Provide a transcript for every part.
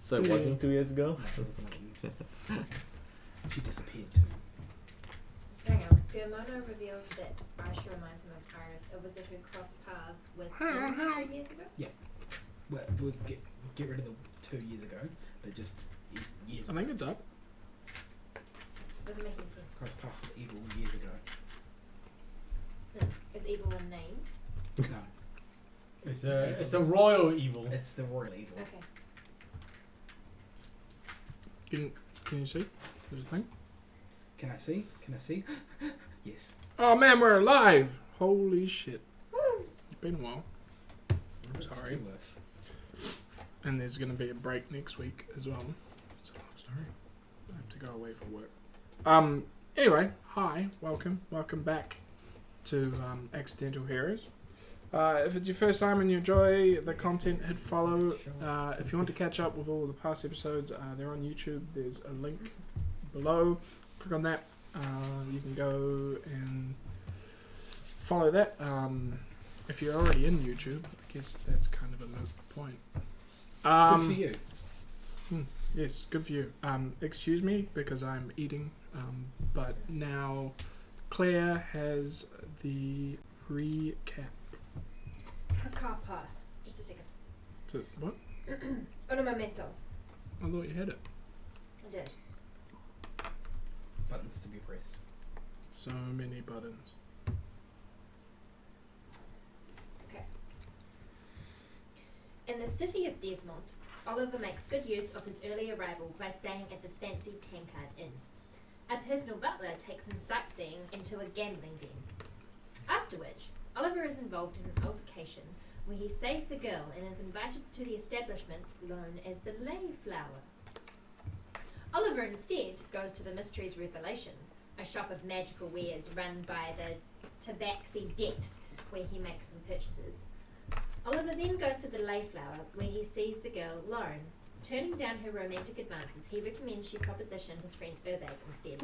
So it wasn't 2 years ago? No, it wasn't 2 years. She disappeared too. Hang on. Germono reveals that Aisha reminds him of Iris, a wizard who crossed paths with him 2 years ago. Well, we'll get rid of the 2 years ago, but just years I ago. think it's up. Doesn't make any sense. Cross paths with evil years ago. Is evil a name? No, It's a royal evil. it's the royal evil. Okay. Can you see? There's a thing. Can I see? Can I see? Yes. Oh man, we're alive! Holy shit. It's been a while. What's Sorry. it worth? And there's going to be a break next week as well. So, sorry. I have to go away for work. Anyway, hi. Welcome back to Accidental Heroes. If it's your first time and you enjoy the content, hit follow. If you want to catch up with all the past episodes, they're on YouTube. There's a link below. Click on that. You can go and follow that. If you're already in YouTube, I guess that's kind of a moot point. Good for you. Yes, good for you. Excuse me because I'm eating, but now Claire has the recap. Kakapa. Just a second. To what? Uno momento. I thought you had it. I did. Buttons to be pressed. So many buttons. Okay. In the city of Desmont, Oliver makes good use of his early arrival by staying at the fancy Tankard Inn. A personal butler takes him sightseeing into a gambling den. After which, Oliver is involved in an altercation where he saves a girl and is invited to the establishment known as the Layflower. Oliver instead goes to the Mysteries Revelation, a shop of magical wares run by the Tabaxi Depth, where he makes some purchases. Oliver then goes to the Layflower, where he sees the girl, Lauren. Turning down her romantic advances, he recommends she proposition his friend Urbag instead.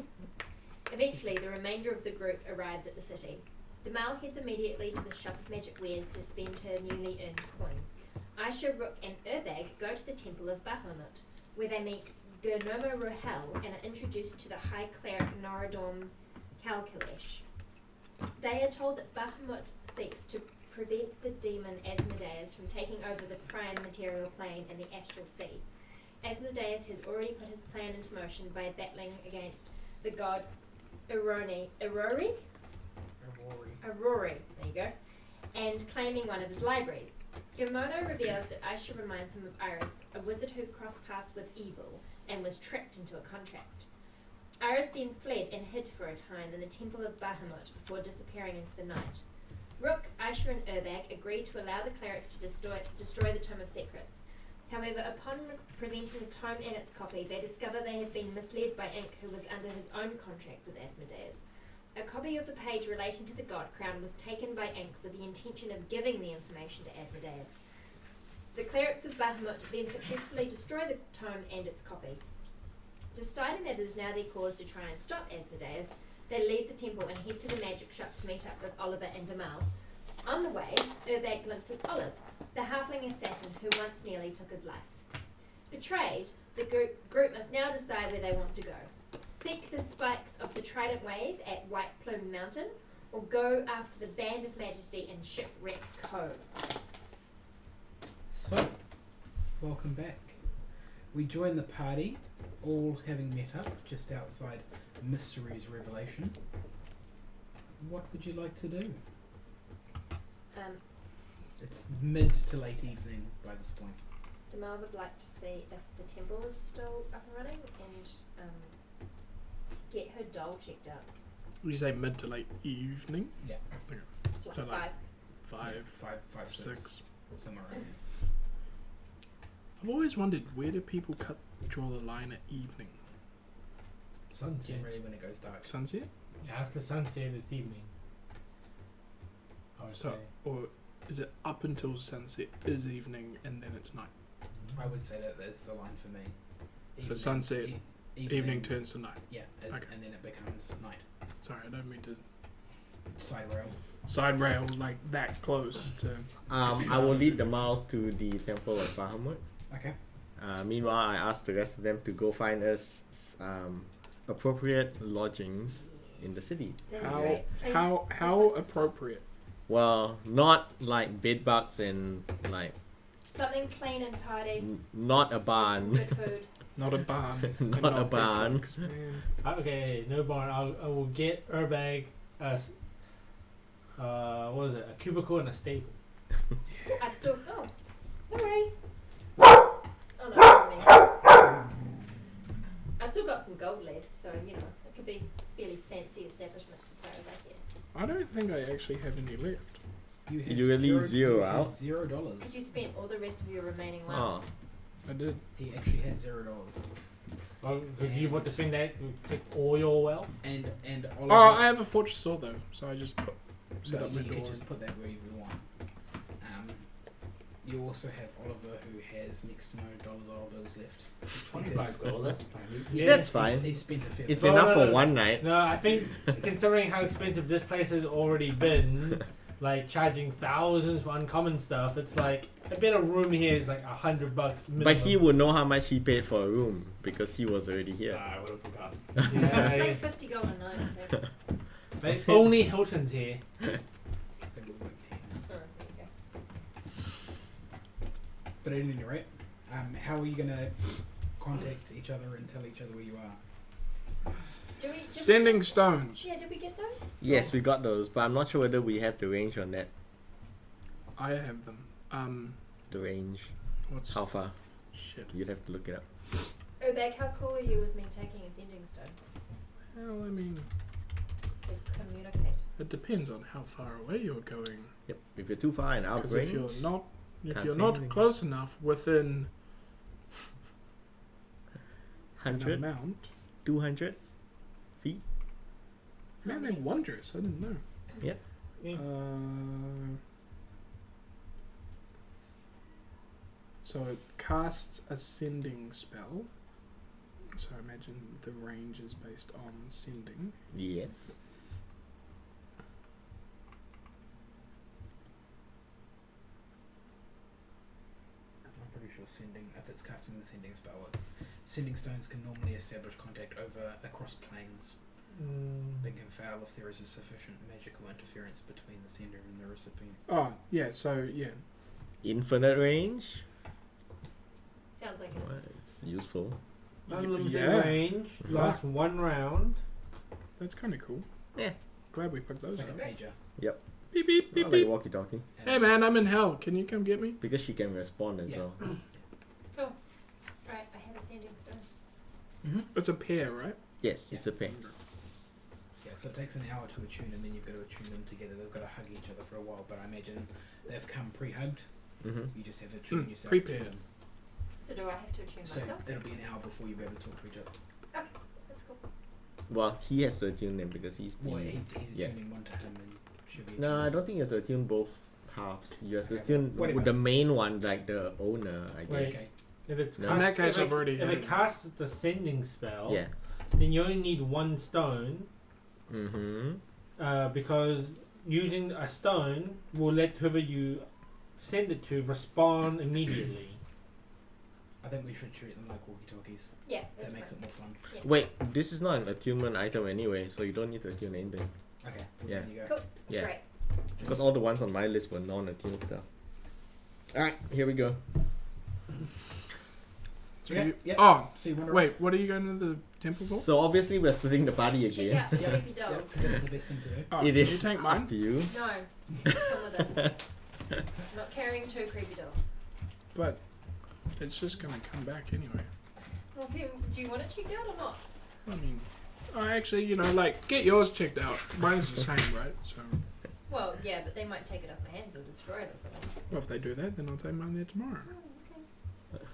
Eventually, the remainder of the group arrives at the city. Damal heads immediately to the shop of magic wares to spend her newly earned coin. Aisha, Rook, and Urbag go to the Temple of Bahamut, where they meet Gurnomo Rohel and are introduced to the High Cleric Norodom Kalkalesh. They are told that Bahamut seeks to prevent the demon Asmodeus from taking over the prime material plane and the astral sea. Asmodeus has already put his plan into motion by battling against the god Aurori, there you go, and claiming one of his libraries. Germono reveals that Aisha reminds him of Iris, a wizard who crossed paths with evil and was tricked into a contract. Iris then fled and hid for a time in the Temple of Bahamut before disappearing into the night. Rook, Aisha, and Urbag agree to allow the clerics to destroy the Tome of Secrets. However, upon presenting the tome and its copy, they discover they have been misled by Ink, who was under his own contract with Asmodeus. A copy of the page relating to the God Crown was taken by Ink with the intention of giving the information to Asmodeus. The clerics of Bahamut then successfully destroy the tome and its copy. Deciding that it is now their cause to try and stop Asmodeus, they leave the temple and head to the magic shop to meet up with Oliver and Damal. On the way, Urbag glimpses Olive, the halfling assassin who once nearly took his life. Betrayed, the group must now decide where they want to go. Seek the spikes of the Trident Wave at White Plume Mountain, or go after the Band of Majesty in Shipwreck Cove. So, welcome back. We join the party, all having met up just outside Mysteries Revelation. What would you like to do? It's mid to late evening by this point. Damal would like to see if the temple is still up and running and get her doll checked out. Would you say mid to late evening? Yeah. Okay. So So like like five. Five, six. somewhere around there. I've always wondered, where do people draw the line at evening? Sun's really when it goes dark. Sunset? After sunset, it's evening. I would So, say. or is it up until sunset is evening and then it's night? I would say that that's the line for me. So sunset, Evening turns to night. Yeah, Okay. and then it becomes night. Sorry, I don't mean to Side rail. like that close to. I will lead them out to the temple of Bahamut. Okay. Meanwhile, I asked the rest of them to go find us appropriate lodgings in the city. That'd be How great. Please, how please how let us stop. appropriate? Well, not like bed bugs and like Something clean and tidy. not a with some barn. good food. Not a barn. and Not a big barn. bugs, man. Okay, no barn. I will get Urbag what is it? A cubicle and a stable. I've still. Oh, hooray! Oh no, that's me. I've still got some gold left, so you know it could be fairly fancy establishments as far as I care. I don't think I actually have any left. You have You really zero you have out? $0. Because you spent all the rest of your remaining Oh, wealth. I did. He actually has $0. Oh, do you want to spend that? You take all your wealth. And Oh, Oliver, I have a fortress sword though, so I just set no, up my you door. can just put that wherever you want. You also have Oliver, who has next to no dollar bills left. 25 gold. That's fine. that's fine. He spent a fair It's bit. No, enough no, for no. one night. No, I think considering how expensive this place has already been, like charging thousands for uncommon stuff, it's like a bit of room here is like $100 minimum. But he would know how much he paid for a room because he was already here. I would have forgotten. It's Yeah, like 50 gold a night. I think. there's only Hilton's here. I think it was like 10. Oh, there you But at any rate, how are you going to contact each other and tell each other where you are? go. Do we just Sending stones. Yeah, did we get those? Yes, we got those, but I'm not sure whether we have the range on that. I have them. The range. What's How far? shit? You'd have to look it up. Obag, how cool are you with me taking a sending stone Well, I mean, to communicate? it depends on how far away you're going. Yep. If you're too far and out of Because range, if you're not, Can't say not anything. close enough within an 100, amount, 200 feet. man, they're wondrous. I didn't know. Yeah. So it casts a sending spell. So I imagine the range is based on sending. Yes. I'm pretty sure if it's casting the sending spell, sending stones can normally establish contact across planes. They can fail if there is a sufficient magical interference between the sender and the recipient. Oh, yeah, so yeah. Infinite range. Sounds like it is. Well, it's useful. Unlimited Yeah. range, Fuck. lasts one round. That's kind of cool. Yeah. Glad we put those It's like up. a pager. Beep, beep, beep, Like beep. walkie-talkie. Hey man, I'm in hell. Can you come get me? Because she can respond as Yeah. well. Cool. Right, I have a sending stone. Mm-hmm. It's a pair, right? Yes, it's a pain. Yeah, so it takes an hour to attune, and then you've got to attune them together. They've got to hug each other for a while, but I imagine they've come pre-hugged. Mm-hmm. You just have to attune Mm, yourself prepared. to them. So do I have to attune So myself? it'll be an hour before you'll be able to talk to each other. That's cool. Well, he has to attune them because he's the... Well, he's yeah. attuning one to him and should be. No, I attuning- don't think you have to attune both halves. You have to Okay, attune whatever. the main one, like the owner, I Wait. guess. Okay. If it's No. cast, In that case, if I've already if had it it. casts the sending spell, Yeah. then you only need one stone, Mm-hmm. because using a stone will let whoever you send it to respond immediately. I think we should treat them like walkie-talkies. Yeah, That that's makes fine. it more fun. Wait, this is not an attunement item anyway, so you don't need to attune anything. Okay. Well, Yeah. There you go. Cool. Yeah. Great. Because all the ones on my list were non-attuned stuff. Alright, here we go. So Yeah, you, yeah. Oh, So you want to wait, what are you going to the temple for? So obviously we're splitting the party Check again. out the Yeah. creepy Yeah, dolls. because that's the best thing to do. Oh, It can is you take up mine? to you. No, come with us. Not carrying two creepy dolls. But it's just going to come back anyway. Well, then, do you want it checked out or not? I mean, actually, like, get yours checked out. Mine's the same, right? So, Well, yeah, but they might take it off my hands or destroy it or something. well, if they do that, then I'll take mine there tomorrow. Oh, okay.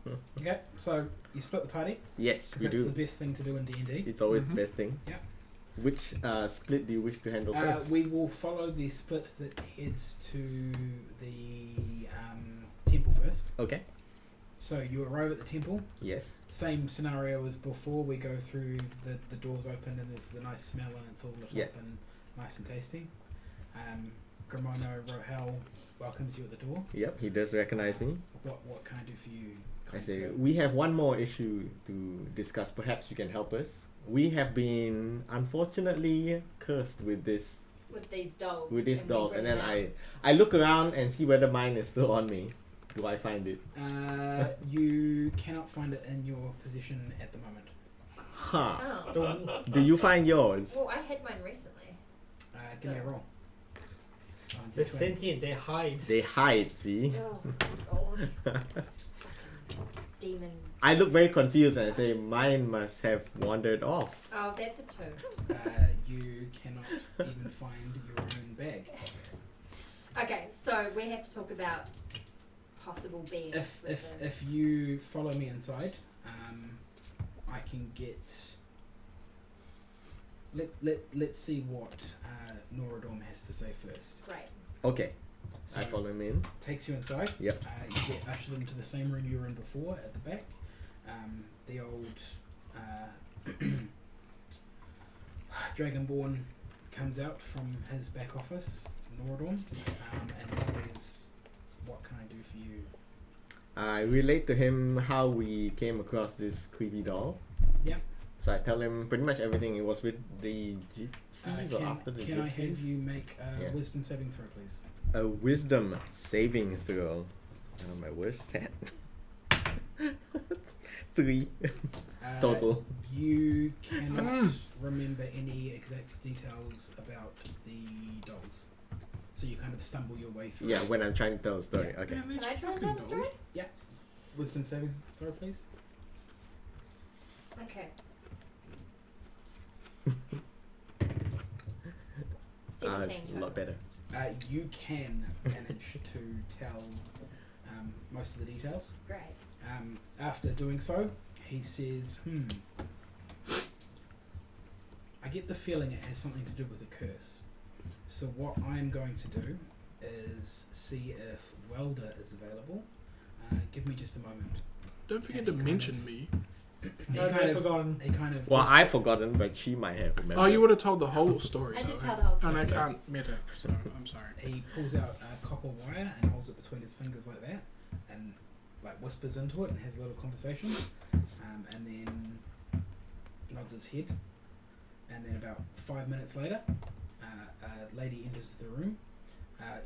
Cool. Okay. So you split the party. Yes, 'Cause we that's do. the best thing to do in D&D. It's always Mhm. the best thing. Yeah. Which split do you wish to handle first? We will follow the split that heads to the temple first. Okay. So you arrive at the temple. Yes. Same scenario as before. We go through the doors open and there's the nice smell and it's all lit Yeah. up and nice and tasty. Gramono Rohel welcomes you at the door. Yep, he does recognize me. What can I do for you? I say, concern. we have one more issue to discuss. Perhaps you can help us. We have been unfortunately cursed with this, With these dolls. and we then bring them I look around and see whether mine is still on me. Do I find it? You cannot find it in your possession at the moment. Huh. out. Oh. Do you find yours? Well, I had mine recently. Give me a roll. They're sentient, they hide. They hide, see? Oh, God. Demon. I look very confused and I say, mine must have wandered off. Oh, that's a 2. You cannot even find your own bag. Okay, so we have to talk about possible beings. If you follow me inside, I can get. Let's see what Noradorm has to say first. Great. Okay, So I follow him in. takes you inside. Yep. You get ushered into the same room you were in before at the back. The old Dragonborn comes out from his back office, Noradorm, and says, "What can I do for you?" I relate to him how we came across this creepy doll. Yep. So I tell him pretty much everything. It was with the gypsies or after the Can I have gypsies? you make a Yeah. wisdom saving throw, please? A wisdom saving throw. My worst stat. 3 total. You cannot remember any exact details about the dolls, so you kind of stumble your way through. Yeah, when I'm trying to tell a story. Yeah. Okay. Man, these Can I try and fucking tell the story? dolls. Wisdom saving throw, please. Okay. A 17 lot better. You can manage to tell most of the details. Great. After doing so, he says, I get the feeling it has something to do with a curse. So what I'm going to do is see if Welder is available. Give me just a moment. Don't forget And to he kind mention of- me. He I've kind of, forgotten. he kind of Well, I've forgotten, but she might have remembered. Oh, you would have told the whole story. I did though, tell eh? the whole And I story, yeah. can't met her, so I'm sorry. He pulls out a copper wire and holds it between his fingers like that, and like whispers into it and has a little conversation, and then nods his head, and then about 5 minutes later, a lady enters the room,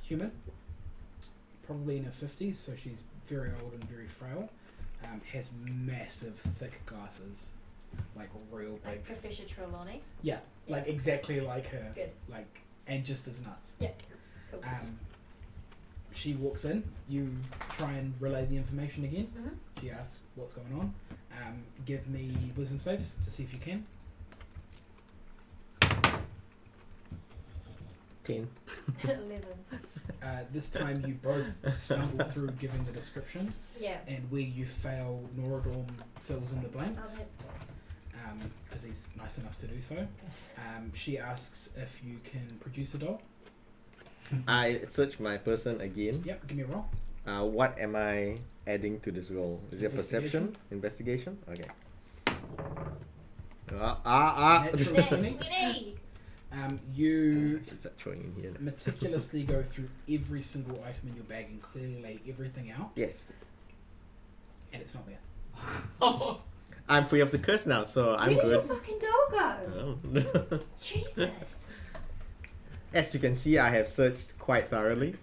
human, probably in her 50s, so she's very old and very frail, has massive thick glasses, like real big. Like Professor Trelawney. Yeah, like exactly like her. Good. Like, and just as nuts. Yeah. Cool. She walks in. You try and relay the information again. Mhm. She asks what's going on. Give me wisdom saves to see if you can. 10. 11. This time you both stumble through giving the description, Yeah. and where you fail, Noradorm fills in the Oh, blanks that's good. because he's nice enough to do so. She asks if you can produce a doll. I search my person again. Yep, give me a roll. What am I adding to this role? Is it perception? Investigation? Okay. Natural Net 20. 20! You Should start throwing in here. meticulously go through every single item in your bag and clearly lay everything out, Yes. and it's not there. I'm free of the curse now, so I'm Where did your good. fucking doll go? Oh. Jesus. As you can see, I have searched quite thoroughly.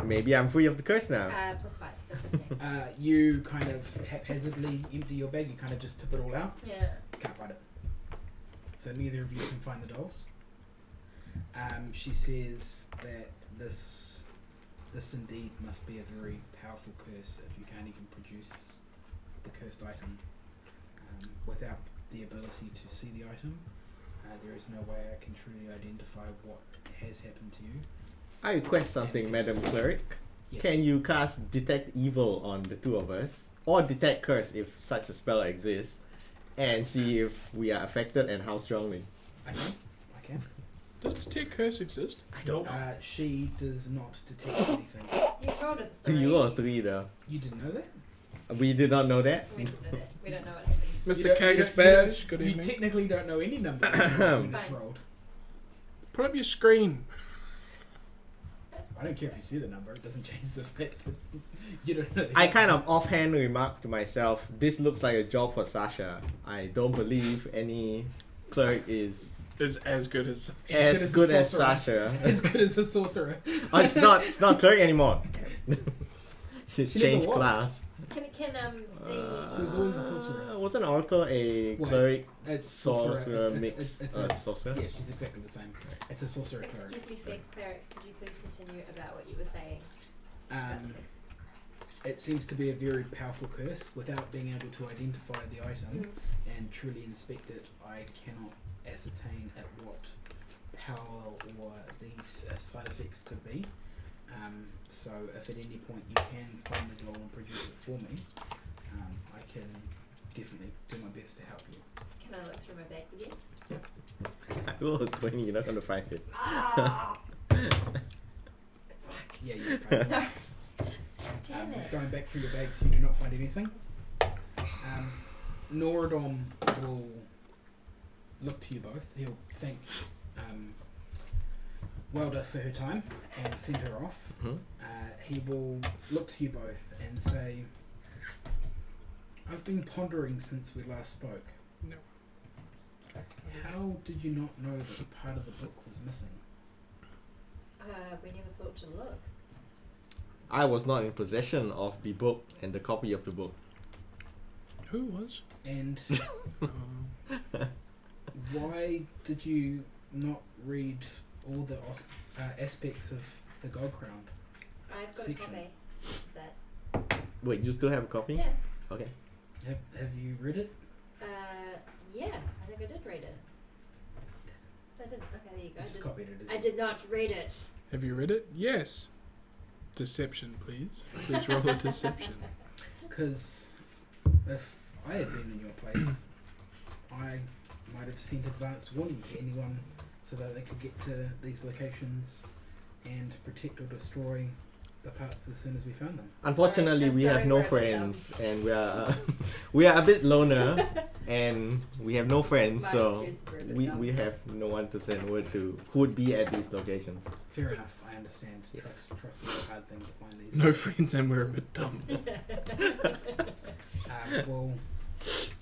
Maybe I'm free of the curse now. +5, so 15. You kind of haphazardly empty your bag. You kind of just tip it all out. Yeah. Can't find it. So neither of you can find the dolls. She says that this indeed must be a very powerful curse if you can't even produce the cursed item without the ability to see the item. There is no way I can truly identify what has happened to you. I request something, Madam Cleric. Yes. Can you cast Detect Evil on the two of us? Or Detect Curse if such a spell exists. And see if we are affected and how strongly. I can. Does Detect Curse exist? I don't. She does not detect anything. You rolled a 3. You roll a 3 though. You didn't know that? We did not know that. We did it. We don't know what happened. You Mr. don't- Kagas you don't- Badge, good You evening. technically don't know any number when it's Fine. rolled. Put up your screen. I don't care if you see the number. It doesn't change the fact that you don't know. I kind of offhand remarked to myself, this looks like a job for Sasha. I don't believe any cleric is as good as as good as Sasha. As good as a sorcerer. Oh, it's not cleric anymore. She's She never changed was. class. Can the She was always a sorcerer. Wasn't Oracle a What? cleric It's sorcerer mix? It's a Sorcerer? yeah, she's exactly the same. It's a sorcerer cleric. excuse me, fair cleric, could you please continue about what you were saying? Please. It seems to be a very powerful curse. Without being able to identify the item and truly inspect it, I cannot ascertain at what power or these side effects could be. So if at any point you can find the glow and produce it for me, I can definitely do my best to help you. Can I look through my bags again? I rolled a 20, you're not going to find it. Yeah, you can find it. No. Damn it. Going back through your bags, you do not find anything. Noradom will look to you both. He'll thank Welda for her time and send her off. Mhm. He will look to you both and say, I've been pondering since we last spoke. No. How did you not know that part of the book was missing? We never thought to look. I was not in possession of the book and the copy of the book. Who was? And Um, why did you not read all the aspects of the Gold Crown? I've got Section. a copy of that. Wait, you still have a copy? Yeah. Okay. Have you read it? Yeah, I think I did read it. I didn't. Okay, there you go. You just copied it. I did not read it. have you read it? Yes. Deception, please. Please roll a deception. Because if I had been in your place, I might have sent advance warning to anyone so that they could get to these locations and protect or destroy the parts as soon as we found them. Unfortunately, I'm we sorry have no for everything. friends, and we are we are a bit loner, and we have no friends, My so excuses were a bit we dumb. have no one to send word to who would be at these locations. Fair enough, I understand. Yes. Trust is a hard thing to find these. No friends, and we're a bit dumb. Well,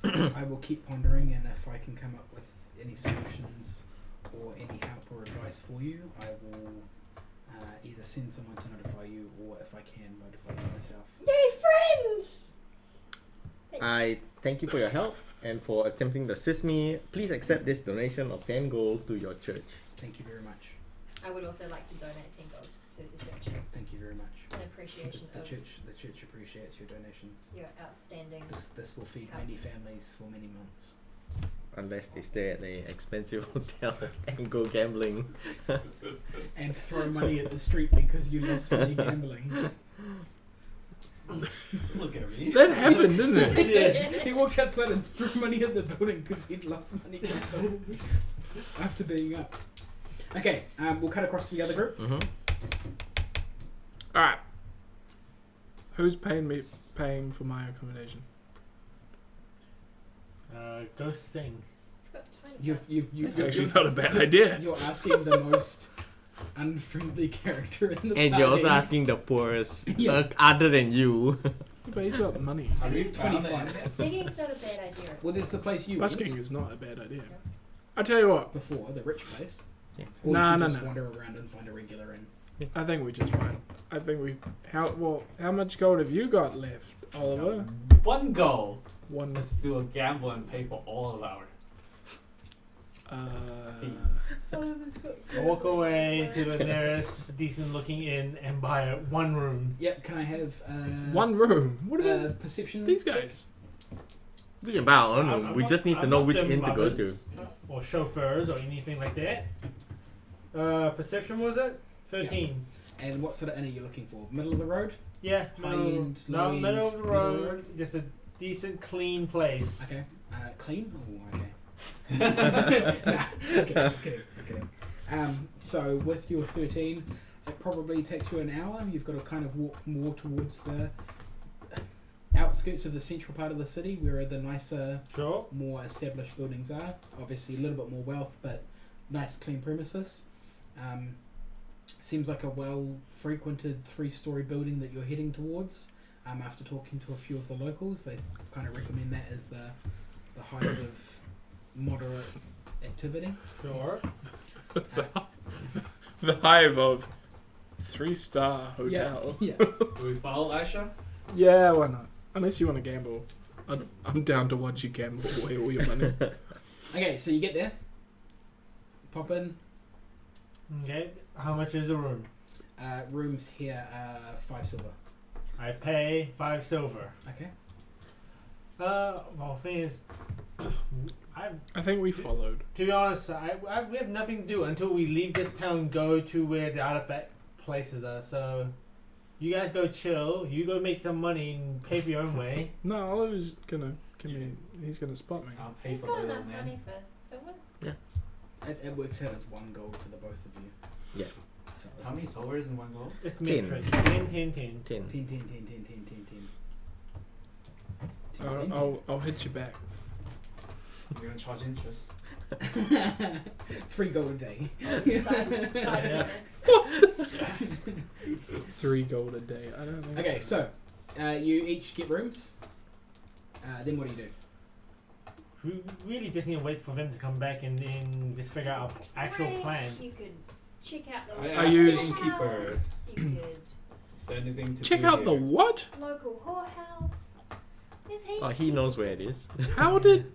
I will keep pondering, and if I can come up with any solutions or any help or advice for you, I will either send someone to notify you, or if I can, notify you myself. Yay, friends! I thank you for your help and for attempting to assist me. Please accept this donation of 10 gold to your church. Thank you very much. I would also like to donate 10 gold to the church Thank you very much. in appreciation The of church appreciates your donations. your outstanding. This will feed many families for many months. Unless they stay at an expensive hotel and go gambling. And throw money at the street because you lost money gambling. Look at me. That happened, didn't He it? did. He walked outside and threw money at the building because he'd lost money gambling after being up. Okay, we'll cut across to the other group. Mm-hmm. All right. Who's paying for my accommodation? Go sing. I've got tiny You've That's actually not a bad idea. You're asking the most unfriendly character in the And party. you're also asking the poorest, Yeah. Other than you. But he's got money. Have you found 25. it? Sigging's not a bad idea. Well, there's the place you Busking went is not a bad idea. I tell you what. before, the rich place. Yeah. Or Nah, you nah, could just nah. wander around and find a regular inn. I think we just fine. I think we. How much gold have you got left, Oliver? 1 goal. One. Let's do a gamble and pay for all of our fees. I walk away to the nearest decent-looking inn and buy 1 room. Yep, can I have One room. What about perception? these guys? We can buy our own I'm room. We not- just need to I'm know not which them inn to go to. mothers, or chauffeurs or anything like that. Perception was it? 13. And what sort of inn are you looking for? Middle of the road? Yeah, High middle, end, no, low middle end, of the middle of the road. Just a decent, clean place. Okay. Clean? Oh, okay. Nah, okay. So with your 13, it probably takes you an hour. You've got to kind of walk more towards the outskirts of the central part of the city where the nicer, Sure. more established buildings are. Obviously a little bit more wealth, but nice clean premises. Seems like a well-frequented 3-story building that you're heading towards. After talking to a few of the locals, they kind of recommend that as the height of moderate activity. Sure. The hive of 3-star hotel. Yeah. Do we follow Aisha? Yeah, why not? Unless you want to gamble. I'm down to watch you gamble away all your money. Okay, so you get there. Pop in. Okay. How much is the room? Rooms here are 5 silver. I pay 5 silver. Okay. Well, thing is, I think we followed. to be honest, we have nothing to do until we leave this town, go to where the artifact places are. So, you guys go chill. You go make some money and pay for your own way. No, Oliver's gonna he's gonna spot me. I'll pay He's for got the enough little man. money for someone. It works out as 1 gold for the both of you. Yeah. So, How many silvers in 1 gold? It's 10. mid-trade. 10. 10. 10, 10, 10, 10, 10, 10. I'll hit you back. You're gonna charge interest. 3 gold a day. Side Yeah. business. 3 gold a day. I don't think Okay, so you each get rooms. Then what do? We really just need to wait for them to come back and just figure out our actual Wait, plan. You could check out the I local asked use- the innkeeper. house, you could Is there anything to Check do out the here? what? local whorehouse. There's heaps. Oh, he knows where it is. How did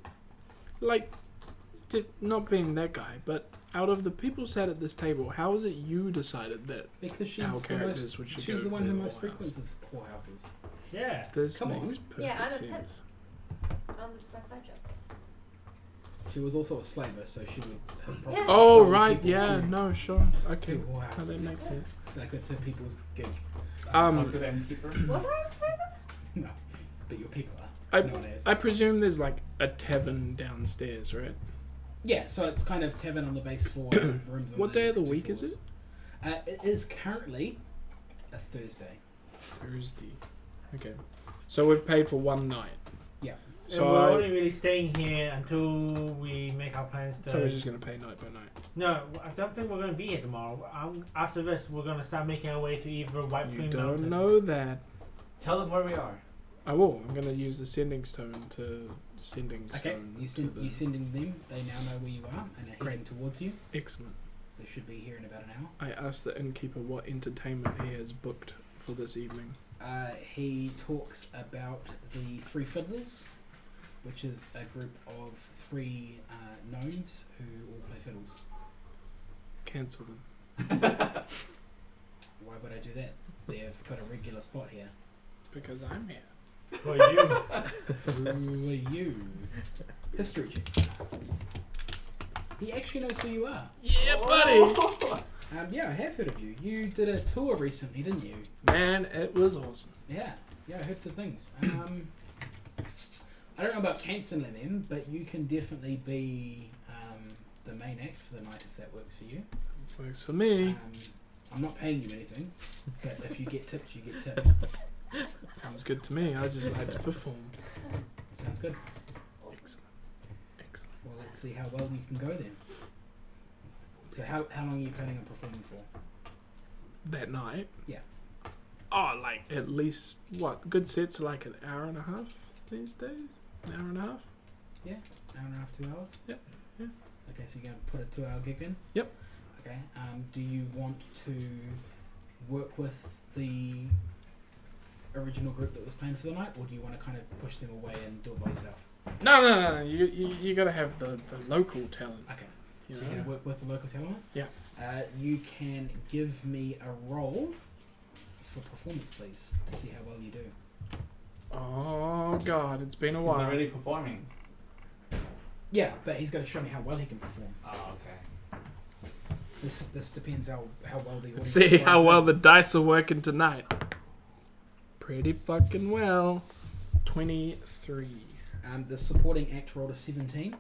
not being that guy, but out of the people sat at this table, how is it you decided that Because she's our the characters would should she's go the one to who the most whorehouse? frequents whorehouses. Yeah. This Come makes on. perfect Yeah, I don't sense. It's my side job. She was also a slaver, so she would have probably Yeah. Oh sold right, people yeah, to, no, sure, to okay, oh, that whorehouses. makes sense. Like it's a people's gig. Talk to the innkeeper. Was I a slaver? No, but your people are. No one is. I presume there's like a tavern downstairs, right? Yeah, so it's kind of tavern on the base floor, rooms on What the day of the next 2 week is floors. It is currently a Thursday. Thursday. Okay, so we've paid for 1 night. Yeah. So and we're I- only really staying here until we make our plans to. So we're just gonna pay night by night. No, I don't think we're going to be here tomorrow. After this, we're going to start making our way to either White You Plain don't Mountain. know that. Tell them where we are. I will. I'm gonna use the sending stone to sending Okay, stone. you to the... you sending them. They now know where you are and are Great. heading towards you. Excellent. They should be here in about an hour. I asked the innkeeper what entertainment he has booked for this evening. He talks about the 3 fiddles, which is a group of 3 gnomes who all play fiddles. Cancel them. Why would I do that? They've got a regular spot here. Because I'm here. For you. Who are you? History check. He actually knows who you are. Yeah, buddy. Yeah, I have heard of you. You did a tour recently, didn't you? Man, it was awesome. Yeah, I heard the things. I don't know about cancelling them, but you can definitely be the main act for the night if that works for you. Works for me. I'm not paying you anything, but if you get tipped, you get tipped. Sounds good to me. I just like to perform. Sounds good. Excellent. Excellent. Well, let's see how well you can go then. So how long are you planning on performing for? That night? Yeah. Oh, like at least, what? Good sets are like an hour and a half these days? An hour and a half? Yeah, hour and a half, 2 hours? Yep, yeah. Okay, so you're going to put a 2-hour gig in? Yep. Okay, do you want to work with the original group that was planned for the night, or do you want to kind of push them away and do it by yourself? No. You gotta have the local talent. Okay, You so know? you're going to work with the local talent? Yeah. You can give me a roll for performance, please, to see how well you do. Oh god, it's been a He's while. already performing. Yeah, but he's got to show me how well he can perform. Oh, okay. This depends how well the audience See how buys well in. the dice are working tonight. Pretty fucking well. 23. The supporting act rolled a 17,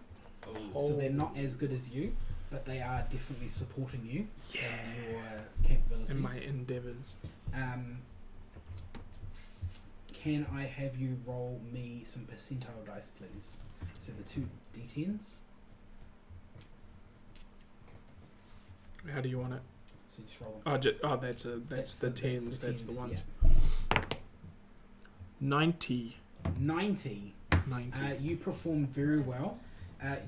Oh. so they're not as good as you, but they are definitely supporting you Yeah. in your capabilities. In my endeavours. Can I have you roll me some percentile dice, please? So the 2 d10s. How do you want it? So you just roll them. That's the tens. That's the ones. Yeah. 90. 90. 90. You perform very well.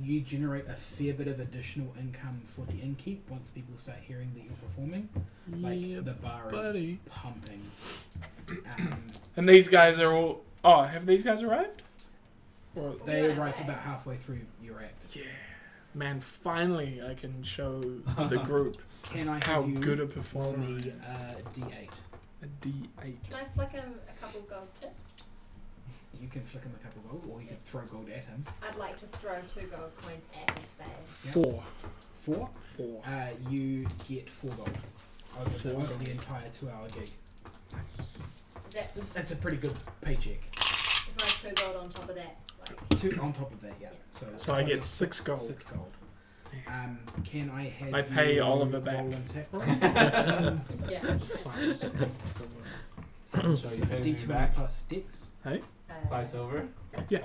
You generate a fair bit of additional income for the innkeep once people start hearing that you're performing. Like yeah, the bar buddy. is pumping. And these guys are all. Oh, have these guys arrived? Or They Yeah. arrive about halfway through your act. yeah, man. Finally, I can show the group Can I how have you good a roll performer. me I am. D8? A D8. Can I flick him a couple gold tips? You can flick him a couple gold, or you can throw gold at him. I'd like to throw 2 gold coins at his face. 4. 4. 4. You get 4 gold over the, 4 over gold. the entire 2-hour gig. Nice. Is that That's a pretty good paycheck. is my 2 gold on top of that? Like, 2 on top of that, yeah. So I total get of 6 gold. 6 gold. Can I have I pay you Oliver roll back. and attack roll? yeah. That's fine. So you pay me D20 back plus Dex. 5 silver. So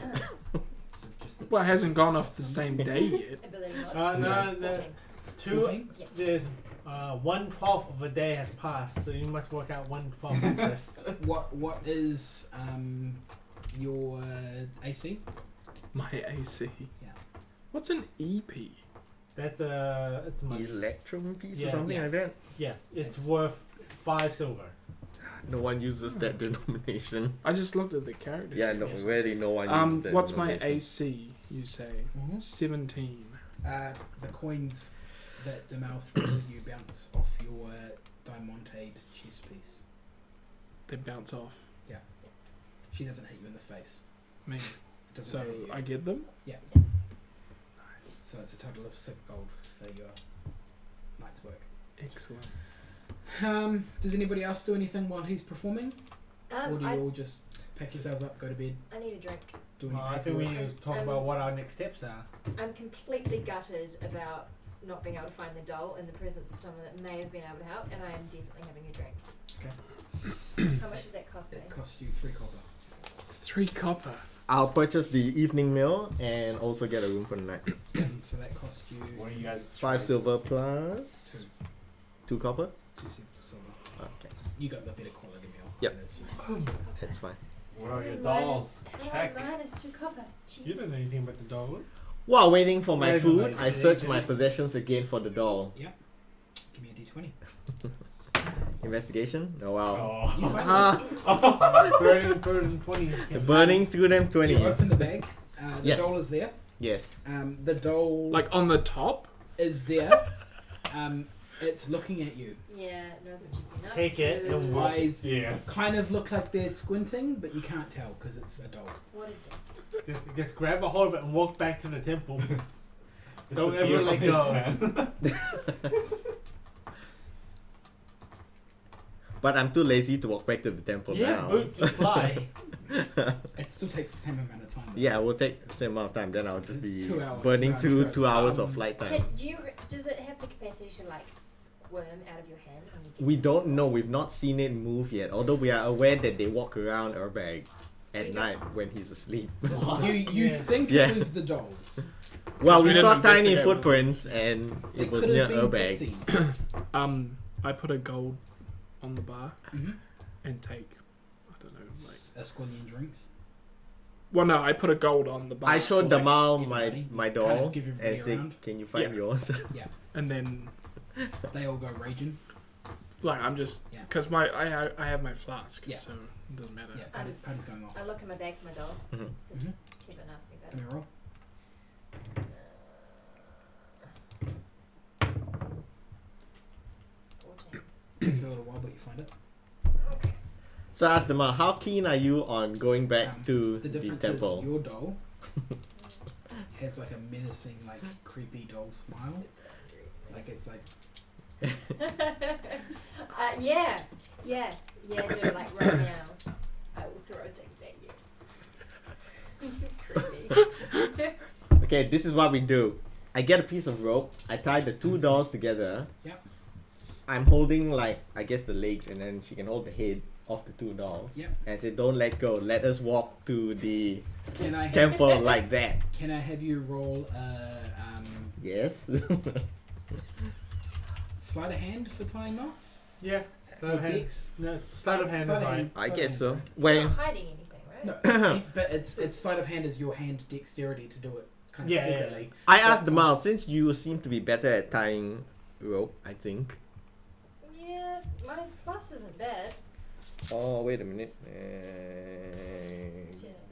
just the Well, it hasn't gone off the same day yet. Ability mod. No, 14. 2. 14? Yeah. There's 1/12 of a day has passed, so you must work out 1/12 interest. What is your AC? My AC. Yeah. What's an EP? That's it's money. Electrum piece or Yeah. something Yeah. like that. Yeah, it's It's- worth 5 silver. No one uses that denomination. I just looked at the character. Yeah, sheet. no, really no one uses that What's my denomination. AC? You say 17. The coins that Demal throws at you bounce off your diamantade chess piece. They bounce off She doesn't hit you in the face. me, Doesn't so hit you. I get them. So it's a total of 6 gold for your night's work. Excellent. Does anybody else do anything while he's performing? Or do you I all just pack yourselves up, go to bed, need a drink. do any Well, I think we paperwork? need to talk about what our next steps are. I'm completely gutted about not being able to find the doll in the presence of someone that may have been able to help, and I am definitely having a drink. Okay. How much does that cost me? It costs you 3 copper. 3 copper. I'll purchase the evening meal and also get a room for the night. So that costs you What are you guys? 5 silver plus 2 2 copper. silver. Okay, You got the better quality meal. Yep. Yes, that's fine. What are your Minus- dolls? How do I Check. minus 2 copper? You don't know anything about the dog. While waiting for my Yeah, food, no, I yeah, search yeah. my possessions again for the doll. Give me a D20. Investigation? Oh wow. You find Ah, Burning 20. burning through them You open 20s. the bag. The Yes. doll is there. Yes. The doll Like on the top. is there. It's looking at you. Yeah, it knows what you've been up Take it to. Its and walk. eyes Yes. kind of look like they're squinting, but you can't tell because it's a doll. What a dick. Just grab a hold of it and walk back to the temple. Don't Disappear ever let from his go. hand. But I'm too lazy to walk back to the temple Yeah, now. boot to fly. It still takes the same amount of time. though. Yeah, it will take the same amount of time. Then I'll just It's be 2 hours, burning round through trip. 2 hours of flight time. Does it have the capacity to like squirm out of your hand? when you get We to don't know. We've not seen it move yet. Although we are aware that they walk around Urbag at night when he's asleep. You Yeah. think Yeah. it was the dolls. Well, we we didn't saw tiny investigate footprints and They it was could near have been Urbag. pixies. I put a gold on the bar Mhm. and take. I don't know. Like. Escallion drinks. Well, no, I put a gold on the bar. I showed for, like, Damal everybody. my Kind doll of give everybody and said, around. "Can you find Yeah. yours?" and then They all go raging. like I'm just Yeah. because I have my flask, Yeah. so it doesn't matter. Yeah, party's going off. I look in my bag for my doll. Mhm. Mhm. Keep it ask me about Give it. me a roll. 14. Takes a little while, but you find it. So I asked Damal, "How keen are you on going back to The the difference temple?" is your doll has like a menacing, like creepy doll smile. Like it's like Yeah, dude, like right now, I will throw things at you. Creepy. Okay, this is what we do. I get a piece of rope. I tie the 2 dolls together. Yep. I'm holding like I guess the legs, and then she can hold the head of the 2 dolls. Yep. And I say, "Don't let go. Let us walk to the Can I have, temple like that." can I have you roll Yes. sleight of hand for tying knots? Yeah. Sleight Or of hand. dex? No, sleight of hand is Sleight of fine. hand. I Sleight guess of so. hand, You're Wait. not hiding anything, right? No, but it's sleight of hand is your hand dexterity to do it kind of Yeah, yeah, secretly. I asked the mouse, since you seem to be better at tying rope, I think. Yeah, my bus isn't bad. Oh, wait a minute.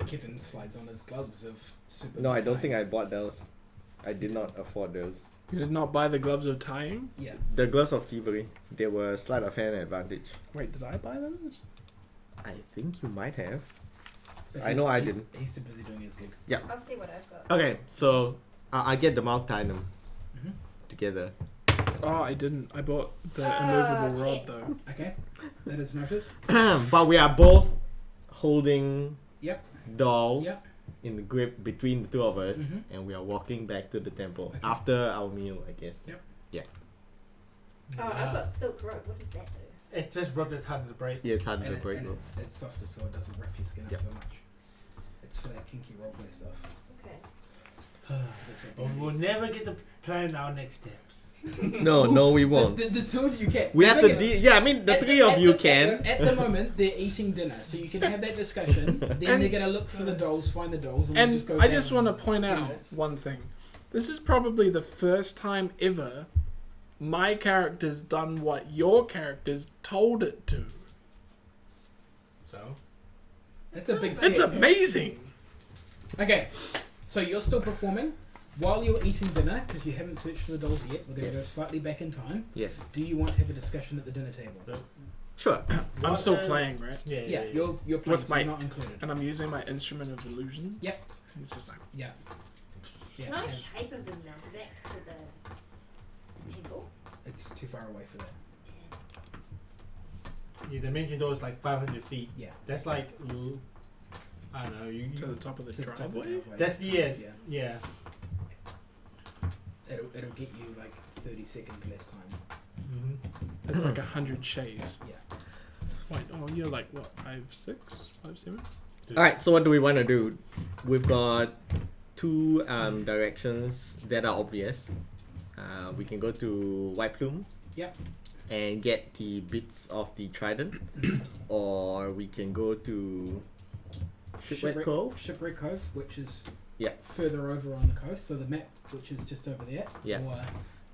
Kevin slides on his gloves of super. No, I don't tying. think I bought those. I did not afford those. You did not buy the gloves of tying? Yeah. The gloves of thievery, they were sleight of hand advantage. Wait, did I buy those? I think you might have. But I know I he's- didn't. He's too busy doing his gig. I'll see what I've got. Okay, so I get the mount tie them Mhm. together. Oh, I didn't. I bought the Ah, immovable rod 10. though. Okay, that is noted. But we are both holding Yep. dolls Yep. in the grip between the two of us, Mhm. and we are walking back to the temple Okay. after our meal, I guess. Yep. Oh, I've got silk rope. What does that do? It just rubbed its hard to break. Yeah, it's hard to And, break. rope. it's softer, so it doesn't rough your skin up Yep. so much. It's for that kinky roleplay stuff. Okay. That's what But it we'll is. never get to plan our next steps. No, we won't. The two of you can. We The have thing to. is, Yeah, I mean, the at three of at you the- can. At the moment, they're eating dinner, so you can have that discussion. Then And- they're gonna look for the dolls, find the dolls, and, we'll And just go. I down just want to in point 2 out minutes. one thing. This is probably the first time ever my character's done what your character's told it to. So? That's a big. It's set. amazing. Okay, so you're still performing while you're eating dinner because you haven't searched for the dolls yet. We're gonna go Yes. slightly back in time. Yes. Do you want to have a discussion at the dinner table? Sure. I'm still What, playing, right? Yeah, Yeah, you're playing, With so my- you're not included. And I'm using my instrument of illusion. Yep. And it's just like, Yeah. Can I Yeah, cape of the mountain back to the temple? it's too far away for that. You dimension those like 500 feet. Yeah. That's like, I don't know. You to the top of the To the top of the driveway. driveway. That's yeah. Yeah. Yeah. It'll get you like 30 seconds less time. Mm-hmm. That's like 100 shays. Yeah. Wait, oh, you're like what, 5'6", 5'7"? All right. So what do we want to do? We've got two directions that are obvious. We can go to White Plume. Yep. And get the bits of the trident, or we can go to Shipwreck Cove. Shipwreck Cove, which is Yeah. further over on the coast. So the map, which is just over there, Yeah. or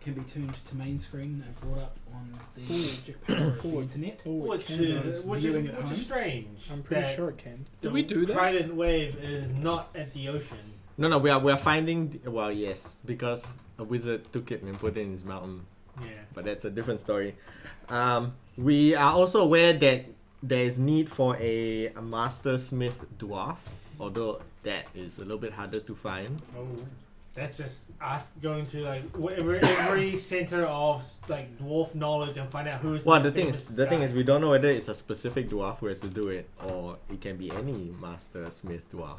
can be tuned to main screen and brought up on the Ooh. magic power of the Ooh. internet. Oh, it Which can is go. viewing at home. strange. I'm pretty that sure it can. the Did we do that? Trident wave is not at the ocean. No, we are finding. Well, yes, because a wizard took it and put it in his mountain. Yeah. But that's a different story. We are also aware that there is need for a master smith dwarf, although that is a little bit harder to find. Oh, that's just us going to like every center of like dwarf knowledge and find out who is. Well, the the thing famous is, guy. we don't know whether it's a specific dwarf who has to do it, or it can be any master smith dwarf.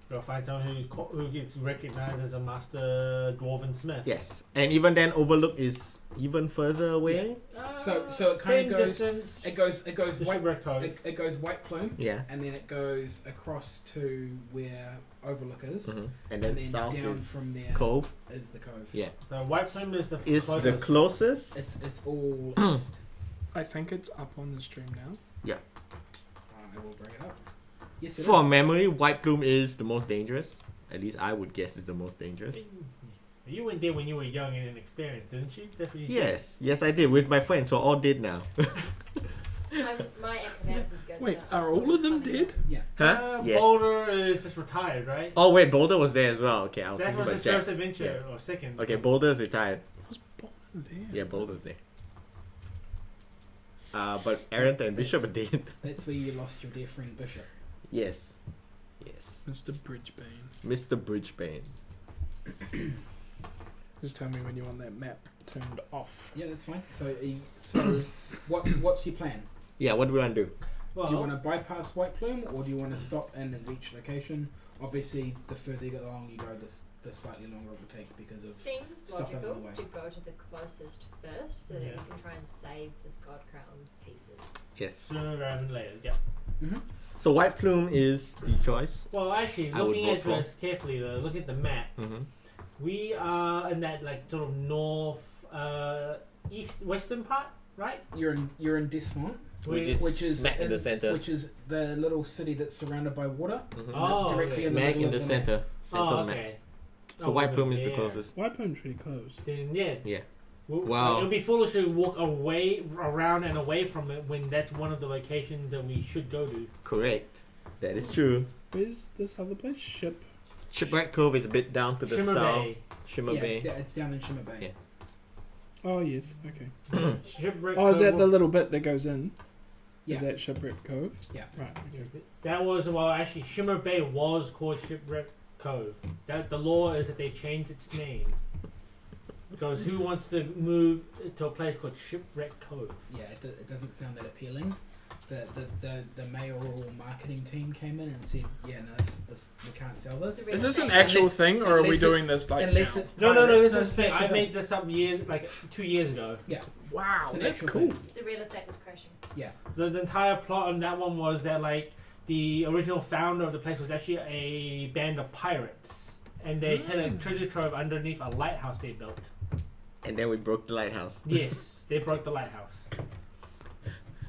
Gotta find someone who gets recognized as a master dwarven smith. Yes, and even then, Overlook is even further away. So it kind Same of goes. distance. It goes The white. Shipwreck Cove. It goes White Plume, Yeah. and then it goes across to where Overlook is. And then then south down is from there. Cove. Is the cove? Yeah. The White Plume is the Is closest. the closest. It's all east. I think it's up on the stream now. I will bring it up. Yes, it For is. memory, White Plume is the most dangerous. At least I would guess is the most dangerous. You went there when you were young and inexperienced, didn't you? That's what you Yes, I did with my friends. So all dead now. My acrobatics is good. Wait, so are all of them dead? Yeah. Huh? Yes. Boulder is just retired, right? Oh wait, Boulder was there as well. Okay, I was That thinking was about his Jack. first adventure or second. Okay, Boulder's retired. Was Boulder there? Yeah, Boulder's there. But Aaron and Bishop are dead. That's where you lost your dear friend Bishop. Yes. Mr. Bridgebane. Mr. Bridgebane. Just tell me when you want that map turned off. Yeah, that's fine. So what's your plan? Yeah, what do we want to do? Well, Do you want to bypass White Plume, or do you want to stop and reach location? Obviously, the further you go along, you go, the slightly longer it will take because of. Seems Stop logical along the way. to go to the closest first, so that Yeah. we can try and save the God Crown pieces. Yes. sooner rather than later, yeah. Mm-hmm. So White Plume is the choice. Well, actually, I would looking vote at for. this carefully, though, look at the map. Mm-hmm. We are in that like sort of north western part, right? You're in Desmont, Which is smack in the center. which is the little city that's surrounded by water. Mhm. Oh, Directly in the Smack middle in the of the map. center. Center Oh, of the map. okay. So White Plume is the yeah. closest. White Plume's pretty close. Then yeah. Yeah. Well, it would be foolish to walk away, around and away from it when that's one of the locations that we should go to. Correct. That is true. Where's this other place? Ship. Shipwreck Cove is a bit down to the Shimmer south. Bay. Shimmer Yeah, Bay. it's down in Shimmer Bay. Yeah. Oh yes. Okay. Shipwreck Oh, is Cove that the was- little bit that goes in? Yeah. Is that Shipwreck Cove? Yeah. Right. Okay. That was, well, actually, Shimmer Bay was called Shipwreck Cove. That the law is that they changed its name. Because who wants to move to a place called Shipwreck Cove? Yeah, it doesn't sound that appealing. The mayoral marketing team came in and said, yeah, no, this we can't sell this. The Is this an Unless- actual thing, or are we unless doing it's- this like Unless now? it's No, private, this is the thing. I statute made this up 2 years ago. Wow, It's an that's actual cool. thing. The real estate was crashing. The entire plot on that one was that, like, the original founder of the place was actually a band of pirates. And they had a treasure trove underneath a lighthouse they built. And then we broke the lighthouse. Yes, they broke the lighthouse.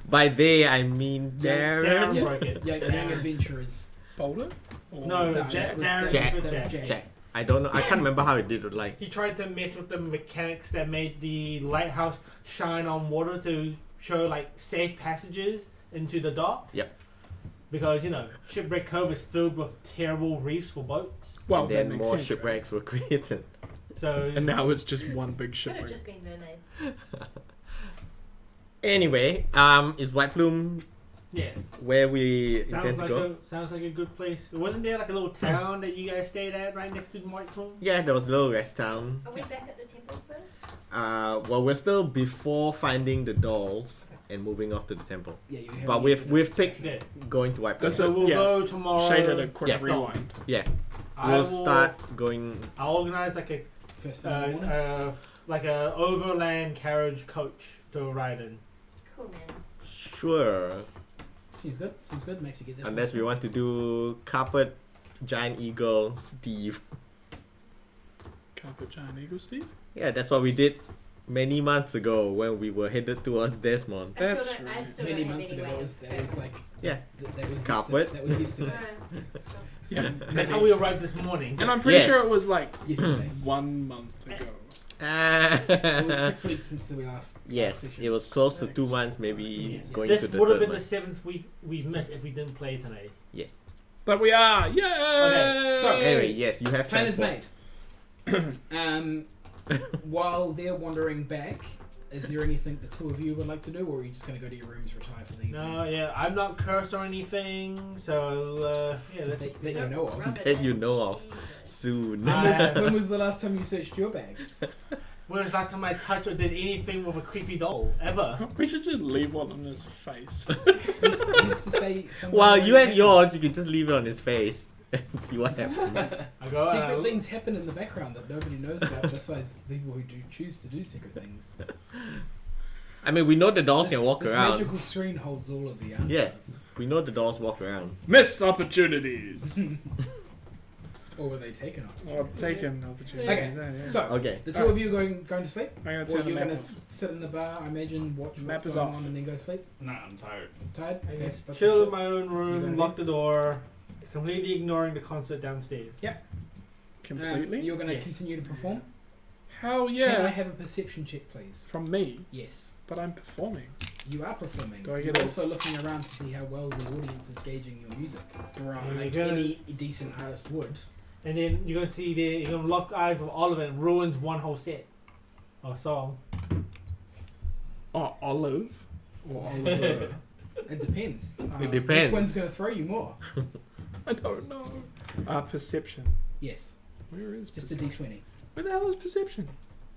By they, I mean Yeah, Darren yeah. broke it. Yeah, young adventurers. Boulder? Or No, No, Jack, that was- Darren Jack. was that was Jack. Jack. I don't know. I can't remember how it did it. Like, He tried to mess with the mechanics that made the lighthouse shine on water to show, like, safe passages into the dock. Yep. Because, you know, Shipwreck Cove is filled with terrible reefs for boats. Well, and that then makes more sense, shipwrecks were created. So And now it's just one big Should have shipwreck. just been mermaids. Anyway, is White Plume yes. where we Sounds intend to like go? sounds like a good place. Wasn't there like a little town that you guys stayed at right next to the White Plume? Yeah, there was a little rest town. Are we back at the temple first? Well, we're still before finding the dolls and moving off to the temple. Yeah, you have. But we've picked Yeah. going to White Plume. That's So we'll yeah. go tomorrow. Shaded a quick Yeah. rewind. Yeah, I we'll will- start going. I'll organize like a First thing in the morning. like a overland carriage coach to ride in. Cool, man. Sure, Seems good. Seems good. Makes you get there. unless first. we want to do carpet, giant eagle, Steve. Carpet Giant Eagle, Steve? Yeah, that's what we did many months ago when we were headed towards Desmond. I That's still don't, I right. still Many don't have months any ago, way that of was like Yeah. that was Carpet. Yesterday. That was yesterday. Yeah. That's how we arrived this morning. And I'm pretty Yes. sure it was like Yesterday. 1 month ago. It was 6 weeks since we last. Yes, session. it was close to 2 Six. months, maybe Yeah. going This to the would have third been the month. 7th week we missed if we didn't play tonight. Yes. But we are! Yay! Okay, so Anyway, yes, you have Plan is transport. made. While they're wandering back, is there anything the two of you would like to do, or are you just going to go to your rooms, retire for the evening? No, yeah, I'm not cursed or anything, so yeah, let's. That you know of. Rub it That in. you know of. Jesus. Soon. When was the last time you searched your bag? When was the last time I touched or did anything with a creepy doll? Ever? We should just leave one on his face. Used to say something Well, like you have that. yours, you can just leave it on his face and see what happens. I go. Secret things happen in the background that nobody knows about besides the people who do choose to do secret things. I mean, we know the dolls can walk this around. magical screen holds all of the answers. Yes, we know the dolls walk around. Missed opportunities! Or were they taken off? Or taken opportunities. Okay, yeah. So, Okay. the two of you going to sleep? I'm gonna Or turn the you're map going to on. sit in the bar, I imagine, watch Map what's is going off. on and then go to sleep? Nah, I'm tired. Tired? I Okay, just fuck chill your in my own You room, gonna lock the door, completely ignoring the concert downstairs. shit. Completely? You're going to Yes. continue to perform? Hell Can I yeah! have a perception check, please? From me, Yes. but I'm performing. You are performing. Do I You're get a- also looking around to see how well the audience is gauging your music. Right. Like You're gonna- any decent artist would. And then you're gonna see there, you're gonna lock eyes with Oliver and ruins one whole set or song. Oh, Olive? Or Oliver. It depends. It depends. Which one's going to throw you more? I don't know. Perception. Yes. Where is Just a perception? d20. Where the hell is perception?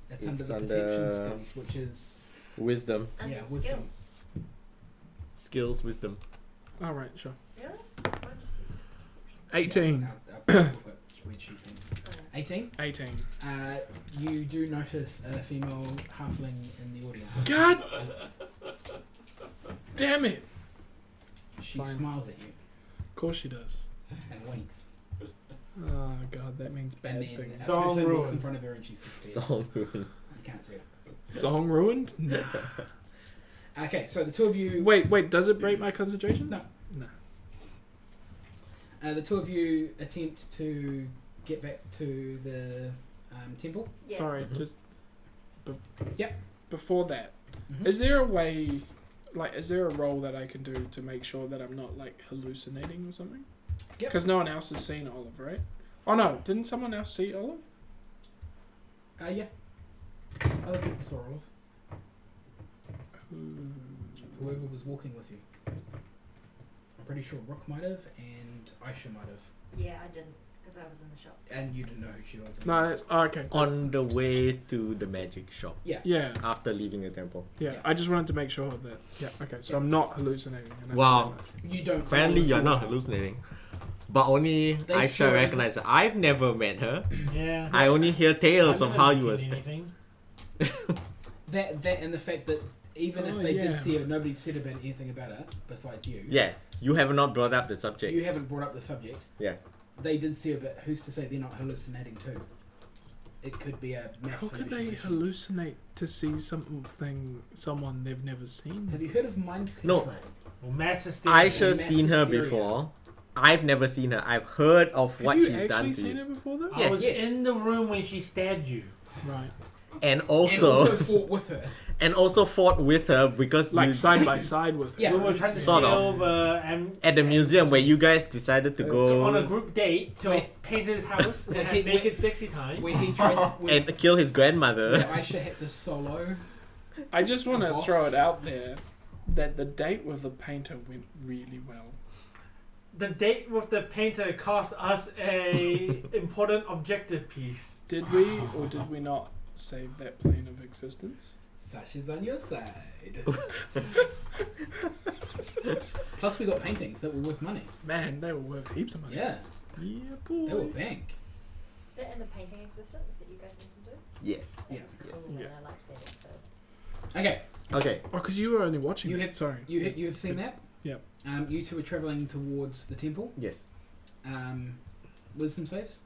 It's It's under the under- perception skills, which is Wisdom. Under yeah, skill. wisdom. Skills, wisdom. Alright, sure. Really? Mine just says perception. 18. We've got weird sheet things. Oh. 18. 18. You do notice a female halfling in the audience. God damn it! She Fine. smiles at you Of course she does. and winks. Oh god, that means bad And then things. a Song person walks in ruined. front of her and she's disappeared. Song. can't see her. Song ruined? Nah. Okay, so the two of you. Wait, does it break my concentration? No. No. The two of you attempt to get back to the temple. Yeah. Sorry, just. Yep. Before that, Mhm. is there a way, like, is there a roll that I can do to make sure that I'm not, like, hallucinating or something? Yep. Because no one else has seen Olive, right? Oh no, didn't someone else see Olive? Yeah. Other people saw Olive. Whoever was walking with you. I'm pretty sure Rook might have, and Aisha might have. Yeah, I didn't, because I was in the shop. And you didn't know who she was. No, it's, oh, okay. On the way to the magic shop Yeah, after leaving the temple. yeah. Yeah. I just wanted to make sure that. Yeah, okay. So Yeah. I'm not hallucinating. and I Wow. don't know that. You don't. Apparently, know you're if not you are. hallucinating. But only They Aisha saw it. recognized her. I've never met her. Yeah. I only hear tales I've of never how you were. seen anything. That and the fact that even if Oh, they yeah. did see her, nobody said about anything about it besides you. Yeah, you have not brought up the subject. You haven't brought up the subject. Yeah. They did see her, but who's to say they're not hallucinating too? It could be a mass How could they hallucination. hallucinate to see someone they've never seen? Have you heard of mind No. control? Well, mass hysteria. Aisha's mass seen her hysteria. before. I've never seen her. I've heard of what Have you she's actually done to seen you. it before, though? Yeah. I was Yes. in the room when she stabbed you. Right. And And also, also fought with her. and also fought with her because Like you, side by side with. Yeah. We were trying to Sort stay of. over and at the museum where you guys decided to on a go group date to Wait. Painter's house and Wait, have wait. naked sexy time. Where he tried. Where, and kill his grandmother. where Aisha had to solo. I just want to Boss. throw it out there that the date with the painter went really well. The date with the painter cost us a important objective piece. Did we or did we not save that plane of existence? Sasha's on your side. Plus, we got paintings that were worth money. Man, they were worth heaps of money. Yeah, Yeah, they were boy. bank. Is that in the painting existence that you guys want to do? Yes. That Yeah. was cool, Yeah. and I liked that episode. Okay, Okay. Oh, because you were only watching You it. had- Sorry. you have seen that. Yep. You two are traveling towards the temple. Yes. Wisdom saves.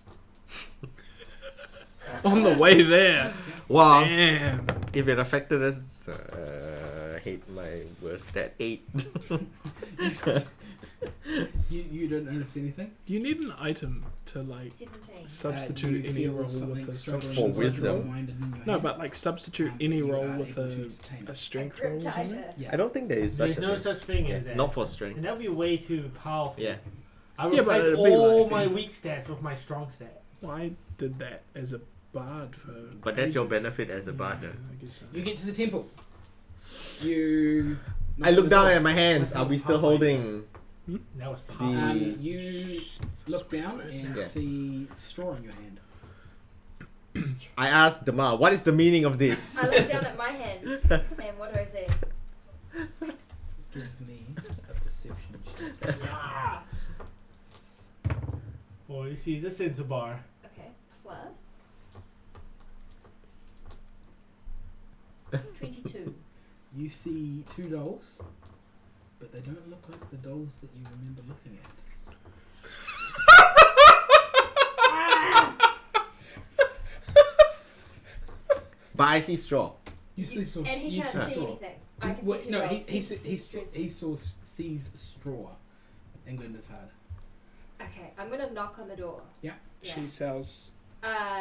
On the way there. Wow. Damn. If it affected us, I hate my worst at 8. You don't notice anything. Do you need an item to like 17. substitute You any feel roll something with a struggling For inside your wisdom. mind and in your No, head. but like substitute any You roll are with able to a detain it. strength A roll or something. cryptiter. Yeah. I don't think there is such There's a no thing. such thing Yeah, as that. not for strength. And that'd be way too powerful. Yeah. I Yeah, but replace it'd be all like- my weak stats with my strong stat. Well, I did that as a bard for. But that's your ages. benefit as a bard. Yeah, I guess so. You get to the temple. You. I look down at it. my hands. Are we still holding? That was powerful. You look down and Yeah. see straw in your hand. I asked Damal, what is the meaning of this? I look down at my hands, and what do I say? Give me a perception check. Yeah. All you see is a sensor bar. Okay, plus 22. You see two dolls, but they don't look like the dolls that you remember looking at. But I see straw. You see saw. And he you can't see see straw. anything. I can Wait, see two no, dolls. he sees straw. England is hard. Okay, I'm gonna knock on the door. Yeah. She sells